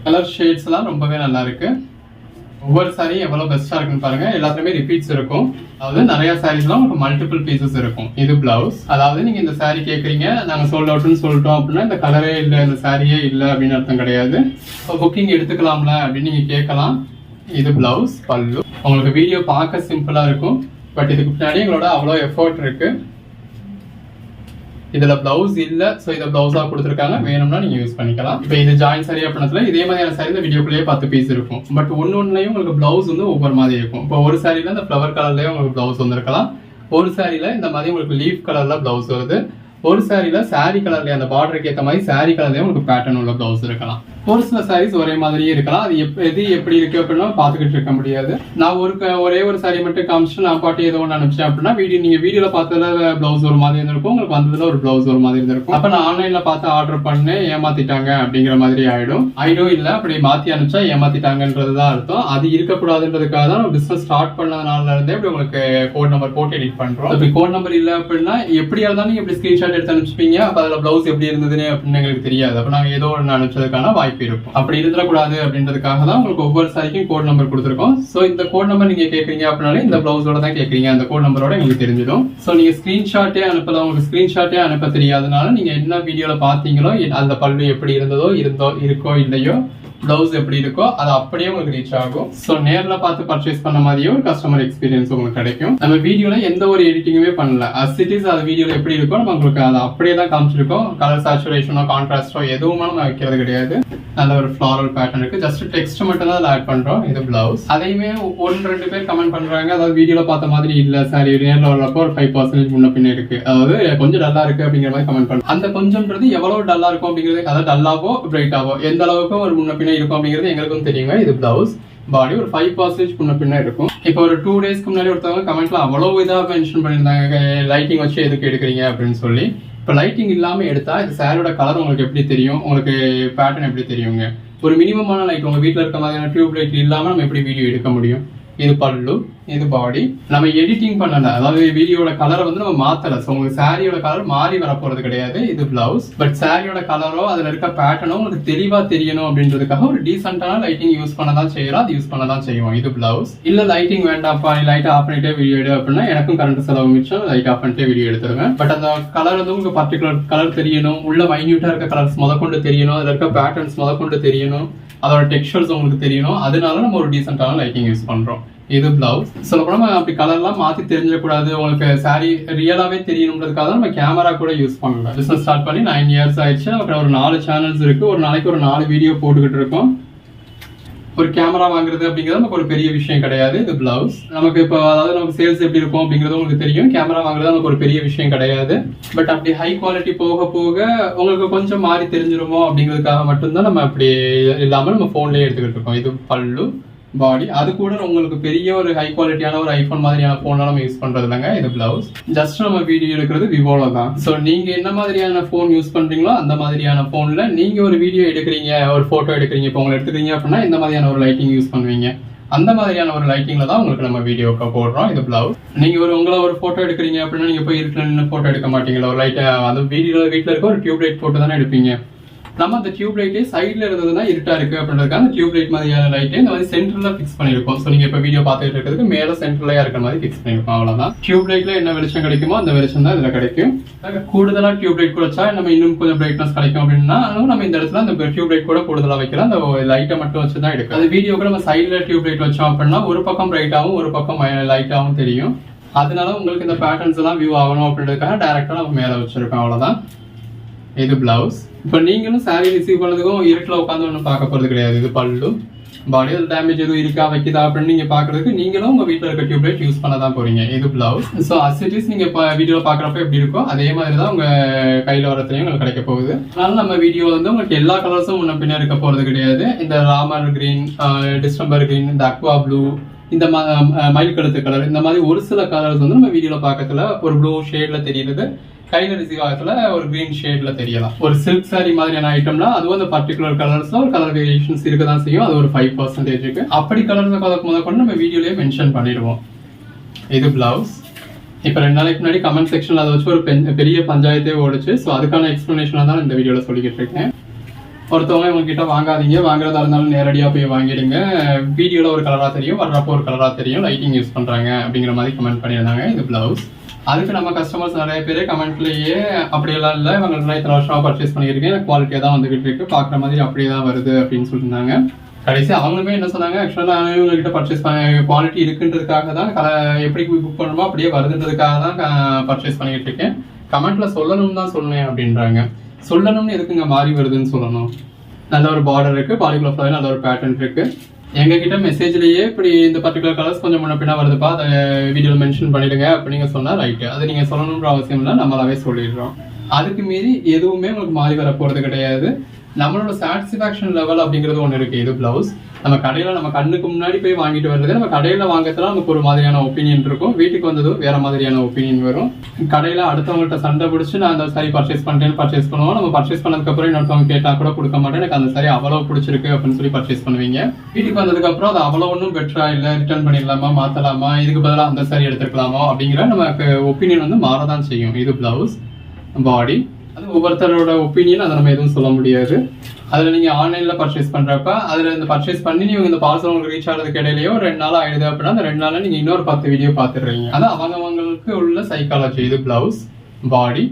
கலர் ஷேட்ஸ் எல்லாம் ரொம்பவே நல்லா இருக்கு. ஒவ்வொரு சாரியும் எவ்வளவு பெஸ்டா இருக்குன்னு பாருங்க. எல்லாத்துலயுமே ரிப்பீட்ஸ் இருக்கும். அதாவது நிறைய சாரீஸ்லாம் உங்களுக்கு மல்டிபிள் பீசஸ் இருக்கும். இது பிளவுஸ். அதாவது நீங்க இந்த சாரி கேக்குறீங்க, நாங்க சோல்ட் அவுட்னு சொல்லிட்டோம் அப்படின்னா இந்த கலரே இல்ல இந்த சாரியே இல்ல அப்படின்னு அர்த்தம் கிடையாது. இப்போ புக்கிங் எடுத்துக்கலாம்ல அப்படின்னு நீங்க கேட்கலாம். இது பிளவுஸ், பல்லு. உங்களுக்கு வீடியோ பார்க்க சிம்பிளா இருக்கும். பட் இதுக்கு பின்னாடி எங்களோட அவ்வளோ எஃபோர்ட் இருக்கு. இதுல பிளவுஸ் இல்ல, சோ இத பிளவுஸா கொடுத்துருக்காங்க. வேணும்னா நீங்க யூஸ் பண்ணிக்கலாம். இப்போ இது ஜாயின் சாரி அப்படின்னா இதே மாதிரியான சாரி இந்த வீடியோக்குள்ளேயே 10 பீஸ் இருக்கும். பட் ஒன்னொன்னுலயும் உங்களுக்கு பிளவுஸ் வந்து ஒவ்வொரு மாதிரி இருக்கும். இப்போ ஒரு சாரில இந்த ஃப்ளவர் கலர்லயே உங்களுக்கு பிளவுஸ் வந்திருக்கலாம். ஒரு சாரில இந்த மாதிரி உங்களுக்கு லீஃப் கலர்ல பிளவுஸ் வருது. ஒரு சாரில சாரி கலர்ல அந்த பார்டருக்கு ஏற்ற மாதிரி சாரி கலர்லயே உங்களுக்கு பேட்டர்ன் உள்ள பிளவுஸ் இருக்கலாம். ஒரு சில சாரீஸ் ஒரே மாதிரியே இருக்கலாம். அது எது எப்படி இருக்கு அப்படின்னா பாத்துக்கிட்டு இருக்க முடியாது. நான் ஒரே ஒரு சாரி மட்டும் காமிச்சு நான் பாட்டு ஏதோ ஒன்று அனுப்பிச்சேன் அப்படின்னா நீங்க வீடியோல பார்த்ததுல பிளவுஸ் ஒரு மாதிரி இருந்திருக்கும், உங்களுக்கு வந்ததுல ஒரு பிளவுஸ் ஒரு மாதிரி இருந்திருக்கும். அப்ப நான் ஆன்லைன்ல பார்த்து ஆர்டர் பண்ணேன் ஏமாத்திட்டாங்க அப்படிங்கிற மாதிரி ஆயிடும் இல்ல. அப்படி மாத்தி அனுப்பிச்சா ஏமாத்திட்டாங்கன்றதுதான் அர்த்தம். அது இருக்கக்கூடாதுன்றதுக்காக தான் பிசினஸ் ஸ்டார்ட் பண்ணதுனால இருந்தே இப்படி உங்களுக்கு கோட் நம்பர் போட்டு எடிட் பண்றோம். அப்படி கோட் நம்பர் இல்ல அப்படின்னா எப்படியா இருந்தாலும் நீங்க இப்படி ஸ்கிரீன்ஷாட் எடுத்து அனுப்பிச்சிப்பீங்க. அப்ப அதுல பிளவுஸ் எப்படி இருந்ததுன்னு அப்படின்னு எங்களுக்கு தெரியாது. அப்ப நாங்க ஏதோ ஒன்று அனுப்பிச்சதுக்கான வாய்ப்பு இருக்கும். அப்படி இருந்துடக்கூடாது அப்படின்றதுக்காக தான் உங்களுக்கு ஒவ்வொரு சாரிக்கும் கோட் நம்பர் கொடுத்துருக்கோம். சோ இந்த கோட் நம்பர் நீங்க கேக்குறீங்க அப்படின்னாலே இந்த பிளவுஸோட தான் கேக்குறீங்க. அந்த கோட் நம்பரோட உங்களுக்கு தெரிஞ்சிடும். சோ நீங்க ஸ்கிரீன்ஷாட்டே அனுப்பலாம். உங்களுக்கு ஸ்கிரீன்ஷாட்டே அனுப்ப தெரியாதனால நீங்க என்ன வீடியோல பாத்தீங்களோ அந்த பல்லு எப்படி இருக்கோ இல்லையோ பிளவுஸ் எப்படி இருக்கோ அது அப்படியே உங்களுக்கு ரீச் ஆகும். சோ நேர்ல பார்த்து பர்ச்சேஸ் பண்ண மாதிரியே ஒரு கஸ்டமர் எக்ஸ்பீரியன்ஸ் உங்களுக்கு கிடைக்கும். நம்ம வீடியோல எந்த ஒரு எடிட்டிங்குமே பண்ணல. அஸ் இட் இஸ் அது வீடியோல எப்படி இருக்கோ நம்ம உங்களுக்கு அதை அப்படியே தான் காமிச்சிருக்கோம். கலர் சேச்சுரேஷனோ கான்ட்ராஸ்டோ எதுவுமே நம்ம வைக்கிறது கிடையாது. நல்ல ஒரு ஃப்ளாரல் பேட்டர்ன் இருக்கு. ஜஸ்ட் டெக்ஸ்ட் மட்டும் தான் ஆட் பண்றோம். இது பிளவுஸ். அதையுமே 1-2 பேர் கமெண்ட் பண்றாங்க. அதாவது வீடியோல பார்த்த மாதிரி இல்ல சாரி நேர்ல வரப்போ ஒரு 5% முன்ன பின்ன இருக்கு, அதாவது கொஞ்சம் டல்லா இருக்கு அப்படிங்கிற மாதிரி கமெண்ட் பண்றாங்க. அந்த கொஞ்சம்ன்றது எவ்வளவு டல்லா இருக்கும் அப்படிங்கிறது, அதாவது டல்லாவோ பிரைட்டாவோ எந்த அளவுக்கு ஒரு முன்ன பின்ன இருக்கும் அப்படிங்கிறது எங்களுக்கும் தெரியுங்க. இது பிளவுஸ். பாடி ஒரு 5% முன்ன பின்ன இருக்கும். இப்போ ஒரு 2 டேஸ்க்கு முன்னாடி ஒருத்தவங்க கமெண்ட்ல அவ்வளவு இதா மென்ஷன் பண்ணியிருந்தாங்க லைட்டிங் வச்சு எதுக்கு எடுக்கிறீங்க அப்படின்னு சொல்லி. இப்போ லைட்டிங் இல்லாம எடுத்தா இந்த சாரியோட கலர் உங்களுக்கு எப்படி தெரியும், உங்களுக்கு பேட்டர்ன் எப்படி தெரியுங்க. ஒரு மினிமமான லைட் உங்க வீட்டில் இருக்க மாதிரியான டியூப் லைட் இல்லாம நம்ம எப்படி வீடியோ எடுக்க முடியும். இது பல்லு, இது பாடி. நம்ம எடிட்டிங் பண்ணல, அதாவது வீடியோட கலரை வந்து நம்ம மாத்தல. ஸோ உங்களுக்கு சாரியோட கலர் மாறி வர போறது கிடையாது. இது பிளவுஸ். பட் சாரியோட கலரோ அதுல இருக்க பேட்டர்னோ உங்களுக்கு தெளிவா தெரியணும் அப்படின்றதுக்காக ஒரு டீசென்டான லைட்டிங் யூஸ் பண்ணதான் செய்யறோம். அது யூஸ் பண்ணதான் செய்வோம். இது பிளவுஸ். இல்ல லைட்டிங் வேண்டாம்ப்பா, லைட் ஆஃப் பண்ணிட்டே வீடியோ எடு அப்படின்னா எனக்கும் கரண்ட் செலவு மிச்சம், லைட் ஆஃப் பண்ணிட்டே வீடியோ எடுத்துருவேன். பட் அந்த கலர் வந்து உங்களுக்கு பர்டிகுலர் கலர் தெரியணும், உள்ள மைன்யூட்டா இருக்க கலர்ஸ் முதற்கொண்டு தெரியணும், அதுல இருக்க பேட்டர்ன்ஸ் முதற்கொண்டு தெரியணும், அதோட டெக்ஸ்சர்ஸ் உங்களுக்கு தெரியணும். அதனால நம்ம ஒரு டீசென்டான லைட்டிங் யூஸ் பண்றோம். இது பிளவுஸ். சொல்லப்போனால் அப்படி கலர்லாம் மாற்றி தெரிஞ்சிடக்கூடாது, உங்களுக்கு சாரி ரியலாகவே தெரியணுன்றதுக்காக தான் நம்ம கேமரா கூட யூஸ் பண்ணலாம். பிஸ்னஸ் ஸ்டார்ட் பண்ணி 9 இயர்ஸ் ஆயிடுச்சு. நமக்கு ஒரு 4 சேனல்ஸ் இருக்குது. ஒரு நாளைக்கு ஒரு 4 வீடியோ போட்டுக்கிட்டு இருக்கோம். ஒரு கேமரா வாங்குறது அப்படிங்கிறது நமக்கு ஒரு பெரிய விஷயம் கிடையாது. இது பிளவுஸ். நமக்கு இப்போ அதாவது நமக்கு சேல்ஸ் எப்படி இருக்கும் அப்படிங்கிறது உங்களுக்கு தெரியும். கேமரா வாங்குறது நமக்கு ஒரு பெரிய விஷயம் கிடையாது. பட் அப்படி ஹை குவாலிட்டி போக போக உங்களுக்கு கொஞ்சம் மாறி தெரிஞ்சிருமோ அப்படிங்கிறதுக்காக மட்டும்தான் நம்ம அப்படி இல்லாமல் நம்ம ஃபோன்லேயே எடுத்துக்கிட்டு இருக்கோம். இது பல்லு, பாடி. அது கூட உங்களுக்கு பெரிய ஒரு ஹை குவாலிட்டியான ஒரு ஐபோன் மாதிரியான போன்லாம் நம்ம யூஸ் பண்றது இல்லைங்க. இது பிளவுஸ். ஜஸ்ட் நம்ம வீடியோ எடுக்கிறது விவோல தான். ஸோ நீங்க என்ன மாதிரியான போன் யூஸ் பண்றீங்களோ அந்த மாதிரியான போன்ல நீங்க ஒரு வீடியோ எடுக்கிறீங்க, ஒரு போட்டோ எடுக்கிறீங்க, இப்போ உங்களை எடுத்துக்கிறீங்க அப்படின்னா இந்த மாதிரியான ஒரு லைட்டிங் யூஸ் பண்ணுவீங்க. அந்த மாதிரியான ஒரு லைட்டிங்ல தான் உங்களுக்கு நம்ம வீடியோக்கு போடுறோம். இது பிளவுஸ். நீங்க உங்களை ஒரு போட்டோ எடுக்கிறீங்க அப்படின்னா நீங்க போய் இருட்டுல நின்று போட்டோ எடுக்க மாட்டீங்களா? ஒரு லைட் அந்த வீடியோல வீட்டில் இருக்க ஒரு டியூப் லைட் போட்டு தானே எடுப்பீங்க. நம்ம அந்த டியூப் லைட்டே சைட்ல இருந்ததுன்னா இருட்டா இருக்கு அப்படின்றதுக்காக அந்த டியூப் லைட் மாதிரியான லைட்டே இந்த மாதிரி சென்டர்ல ஃபிக்ஸ் பண்ணிருக்கோம். ஸோ நீங்க இப்போ வீடியோ பார்த்துட்டு இருக்கிறதுக்கு மேல சென்டர்லயா இருக்கிற மாதிரி ஃபிக்ஸ் பண்ணிருக்கோம். அவ்வளவுதான். டியூப் லைட்ல என்ன வெளிச்சம் கிடைக்குமோ அந்த வெளிச்சம் தான் இதுல கிடைக்கும். கூடுதலா டியூப் லைட் கூட வச்சா நம்ம இன்னும் கொஞ்சம் பிரைட்னஸ் கிடைக்கும் அப்படின்னா நம்ம இந்த இடத்துல அந்த டியூப் லைட் கூட கூடுதலா வைக்கலாம். அந்த லைட்டை மட்டும் வச்சு தான் எடுக்கும். அந்த வீடியோ கூட நம்ம சைட்ல டியூப் லைட் வச்சோம் அப்படின்னா ஒரு பக்கம் பிரைட்டாகவும் ஒரு பக்கம் லைட்டாகவும் தெரியும். அதனால உங்களுக்கு இந்த பேட்டர்ன்ஸ் எல்லாம் வியூ ஆகணும் அப்படின்றதுக்காக டைரக்டா நம்ம மேல வச்சிருக்கோம். அவ்வளவுதான். இது பிளவுஸ். இப்போ நீங்களும் சாரி ரிசீவ் பண்ணதுக்கும் இருட்டில் உட்காந்து ஒன்றும் பார்க்க போகிறது கிடையாது. இது பல்லு, பாடி. அது டேமேஜ் எதுவும் இருக்கா வைக்குதா அப்படின்னு நீங்கள் பார்க்கறதுக்கு நீங்களும் உங்கள் வீட்டில் இருக்க டியூப் லைட் யூஸ் பண்ண தான் போறீங்க. இது பிளவுஸ். ஸோ அசிட்டிஸ் நீங்கள் இப்போ வீடியோவில் பார்க்குறப்ப எப்படி இருக்கோ அதே மாதிரி தான் உங்கள் கையில் வரத்துலையும் உங்களுக்கு கிடைக்க போகுது. அதனால நம்ம வீடியோ வந்து உங்களுக்கு எல்லா கலர்ஸும் முன்ன பின்ன இருக்க போகிறது கிடையாது. இந்த ராமர் கிரீன், டிஸ்டம்பர் கிரீன், இந்த அக்வா ப்ளூ, இந்த மயில் கழுத்து கலர், இந்த மாதிரி ஒரு சில கலர்ஸ் வந்து நம்ம வீடியோவில் பார்க்கறதுல ஒரு ப்ளூ ஷேடில் தெரியுது, கையில ரிசீவ் ஆகத்துல ஒரு கிரீன் ஷேட்ல தெரியலாம். ஒரு சில்க் சாரி மாதிரியான ஐட்டம்னா அதுவும் அந்த பர்டிகுலர் கலர்ஸ்ல ஒரு கலர் வேரியேஷன்ஸ் இருக்க தான் செய்யும். அது ஒரு 5% அப்படி கலர்ஸ் முதல் கொண்டு நம்ம வீடியோலயே மென்ஷன் பண்ணிடுவோம். இது பிளவுஸ். இப்போ 2 நாளைக்கு முன்னாடி கமெண்ட் செக்ஷன்ல அதை வச்சு ஒரு பெரிய பஞ்சாயத்தே ஓடிச்சு. ஸோ அதுக்கான எக்ஸ்பிளனேஷனா தான் இந்த வீடியோல சொல்லிக்கிட்டு இருக்கேன். ஒருத்தவங்க உங்ககிட்ட வாங்காதீங்க, வாங்குறதா இருந்தாலும் நேரடியாக போய் வாங்கிடுங்க. வீடியோல ஒரு கலரா தெரியும், வர்றப்போ ஒரு கலரா தெரியும், லைட்டிங் யூஸ் பண்றாங்க அப்படிங்கிற மாதிரி கமெண்ட் பண்ணியிருந்தாங்க. இது பிளவுஸ். அதுக்கு நம்ம கஸ்டமர்ஸ் நிறைய பேர் கமெண்ட்லயே அப்படியெல்லாம் இல்லை, இவங்க இத்தனை வருஷமா பர்ச்சேஸ் பண்ணியிருக்கேன், எனக்கு குவாலிட்டியாக தான் வந்துகிட்டு இருக்கு, பார்க்குற மாதிரி அப்படியே தான் வருது அப்படின்னு சொல்லியிருந்தாங்க. கடைசி அவங்களுமே என்ன சொன்னாங்க, ஆக்சுவலாக நான் இவங்ககிட்ட பர்ச்சேஸ் பண்ண குவாலிட்டி இருக்குன்றதுக்காக தான் எப்படி புக் பண்ணணுமோ அப்படியே வருதுன்றதுக்காக தான் பர்ச்சேஸ் பண்ணிட்டு இருக்கேன். கமெண்ட்ல சொல்லணும்னு தான் சொன்னேன் அப்படின்றாங்க. சொல்லணும்னு எதுக்குங்க மாறி வருதுன்னு சொல்லணும். நல்ல ஒரு பார்டர் இருக்கு, பாடிக்குள்ள ஃபுல்லாவே நல்ல ஒரு பேட்டர்ன் இருக்கு. எங்ககிட்ட மெசேஜ்லயே இப்படி இந்த பர்டிகுலர் கலர்ஸ் கொஞ்சம் முன்ன பின்னா வருதுப்பா, அதை வீடியோவில் மென்ஷன் பண்ணிடுங்க அப்படிங்க சொன்னா ரைட்டு. அது நீங்க சொல்லணுன்ற அவசியம் இல்லை, நம்மளாவே சொல்லிடுறோம். அதுக்கு மீறி எதுவுமே உங்களுக்கு மாறி வர போறது கிடையாது. நம்மளோட சாட்டிஸ்ஃபேக்ஷன் லெவல் அப்படிங்கிறது ஒன்று இருக்கு. இது பிளவுஸ். நம்ம கடையில நம்ம கண்ணுக்கு முன்னாடி போய் வாங்கிட்டு வருது, நம்ம கடையில வாங்கறதுல நமக்கு ஒரு மாதிரியான ஒப்பீனியன் இருக்கும், வீட்டுக்கு வந்ததும் வேற மாதிரியான ஒப்பீனியன் வரும். கடையில அடுத்தவங்கள்ட்ட சண்டை பிடிச்சி நான் அந்த சாரி பர்ச்சேஸ் பண்ணிட்டேன்னு பர்ச்சேஸ் பண்ணுவோம். நம்ம பர்ச்சேஸ் பண்ணதுக்கு அப்புறம் இன்னொருத்தவங்க கேட்டா கூட கொடுக்க மாட்டேன், எனக்கு அந்த சாரி அவ்வளவு பிடிச்சிருக்கு அப்படின்னு சொல்லி பர்ச்சேஸ் பண்ணுவீங்க. வீட்டுக்கு வந்ததுக்கு அப்புறம் அது அவ்வளவு ஒன்றும் பெட்டரா இல்லை, ரிட்டர்ன் பண்ணிடலாமா, மாத்தலாமா, இதுக்கு பதிலாக அந்த சாரி எடுத்துக்கலாமா அப்படிங்கிற நமக்கு ஒப்பீனியன் வந்து மாறதான் செய்யும். இது பிளவுஸ். பாடி. அது ஒவ்வொருத்தரோட ஒப்பீனியன், அதை நம்ம எதுவும் சொல்ல முடியாது. அதில் நீங்கள் ஆன்லைனில் பர்ச்சேஸ் பண்ணுறப்ப அதில் இந்த பர்ச்சேஸ் பண்ணி நீங்கள் இந்த பார்சல் உங்களுக்கு ரீச் ஆகிறதுக்கு இடையிலேயோ 2 நாள் ஆயிடுது அப்படின்னா அந்த 2 நாளில் நீங்கள் இன்னொரு 10 வீடியோ பார்த்துடுறீங்க. அது அவங்களுக்கு உள்ள சைக்காலஜி. இது பிளவுஸ். பாடி.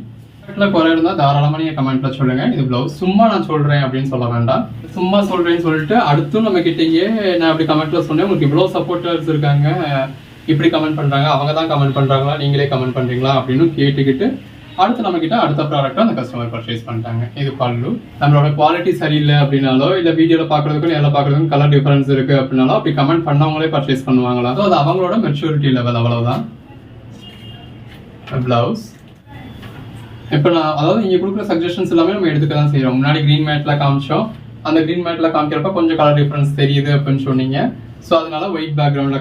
குறை இருந்தால் தாராளமாக நீங்கள் கமெண்ட்ல சொல்லுங்க. இது பிளவுஸ். சும்மா நான் சொல்றேன் அப்படின்னு சொல்ல வேண்டாம். சும்மா சொல்றேன்னு சொல்லிட்டு அடுத்தும் நம்ம கிட்டேயே நான் அப்படி கமெண்ட்ல சொன்னேன், உங்களுக்கு இவ்வளோ சப்போர்ட்டர்ஸ் இருக்காங்க, இப்படி கமெண்ட் பண்றாங்க, அவங்க தான் கமெண்ட் பண்றாங்களா, நீங்களே கமெண்ட் பண்றீங்களா அப்படின்னு கேட்டுக்கிட்டு அடுத்து நம்ம கிட்ட அடுத்த ப்ராடக்ட் அந்த கஸ்டமர் பர்ச்சேஸ் பண்ணிட்டாங்க. இது பல்லு. நம்மளோட குவாலிட்டி சரியில்லை அப்படின்னாலோ இல்ல வீடியோல பாக்குறதுக்கும் நேரில் பாக்குறதுக்கும் கலர் டிஃபரன்ஸ் இருக்கு அப்படின்னாலோ அப்படி கமெண்ட் பண்ணவங்களே பர்ச்சேஸ் பண்ணுவாங்களா? அது அவங்களோட மெச்சூரிட்டி லெவல், அவ்வளவுதான். பிளவுஸ். இப்போ நான் அதாவது நீங்க கொடுக்குற சஜஷன்ஸ் எல்லாமே நம்ம எடுத்துக்க தான் செய்யறோம். முன்னாடி கிரீன் மேட்ல காமிச்சோம், அந்த கிரீன் மேட்ல காமிக்கிறப்ப கொஞ்சம் கலர் டிஃபரன்ஸ் தெரியுது அப்படின்னு சொன்னீங்க. ஸோ அதனால ஒயிட் பேக்ரவுண்ட்ல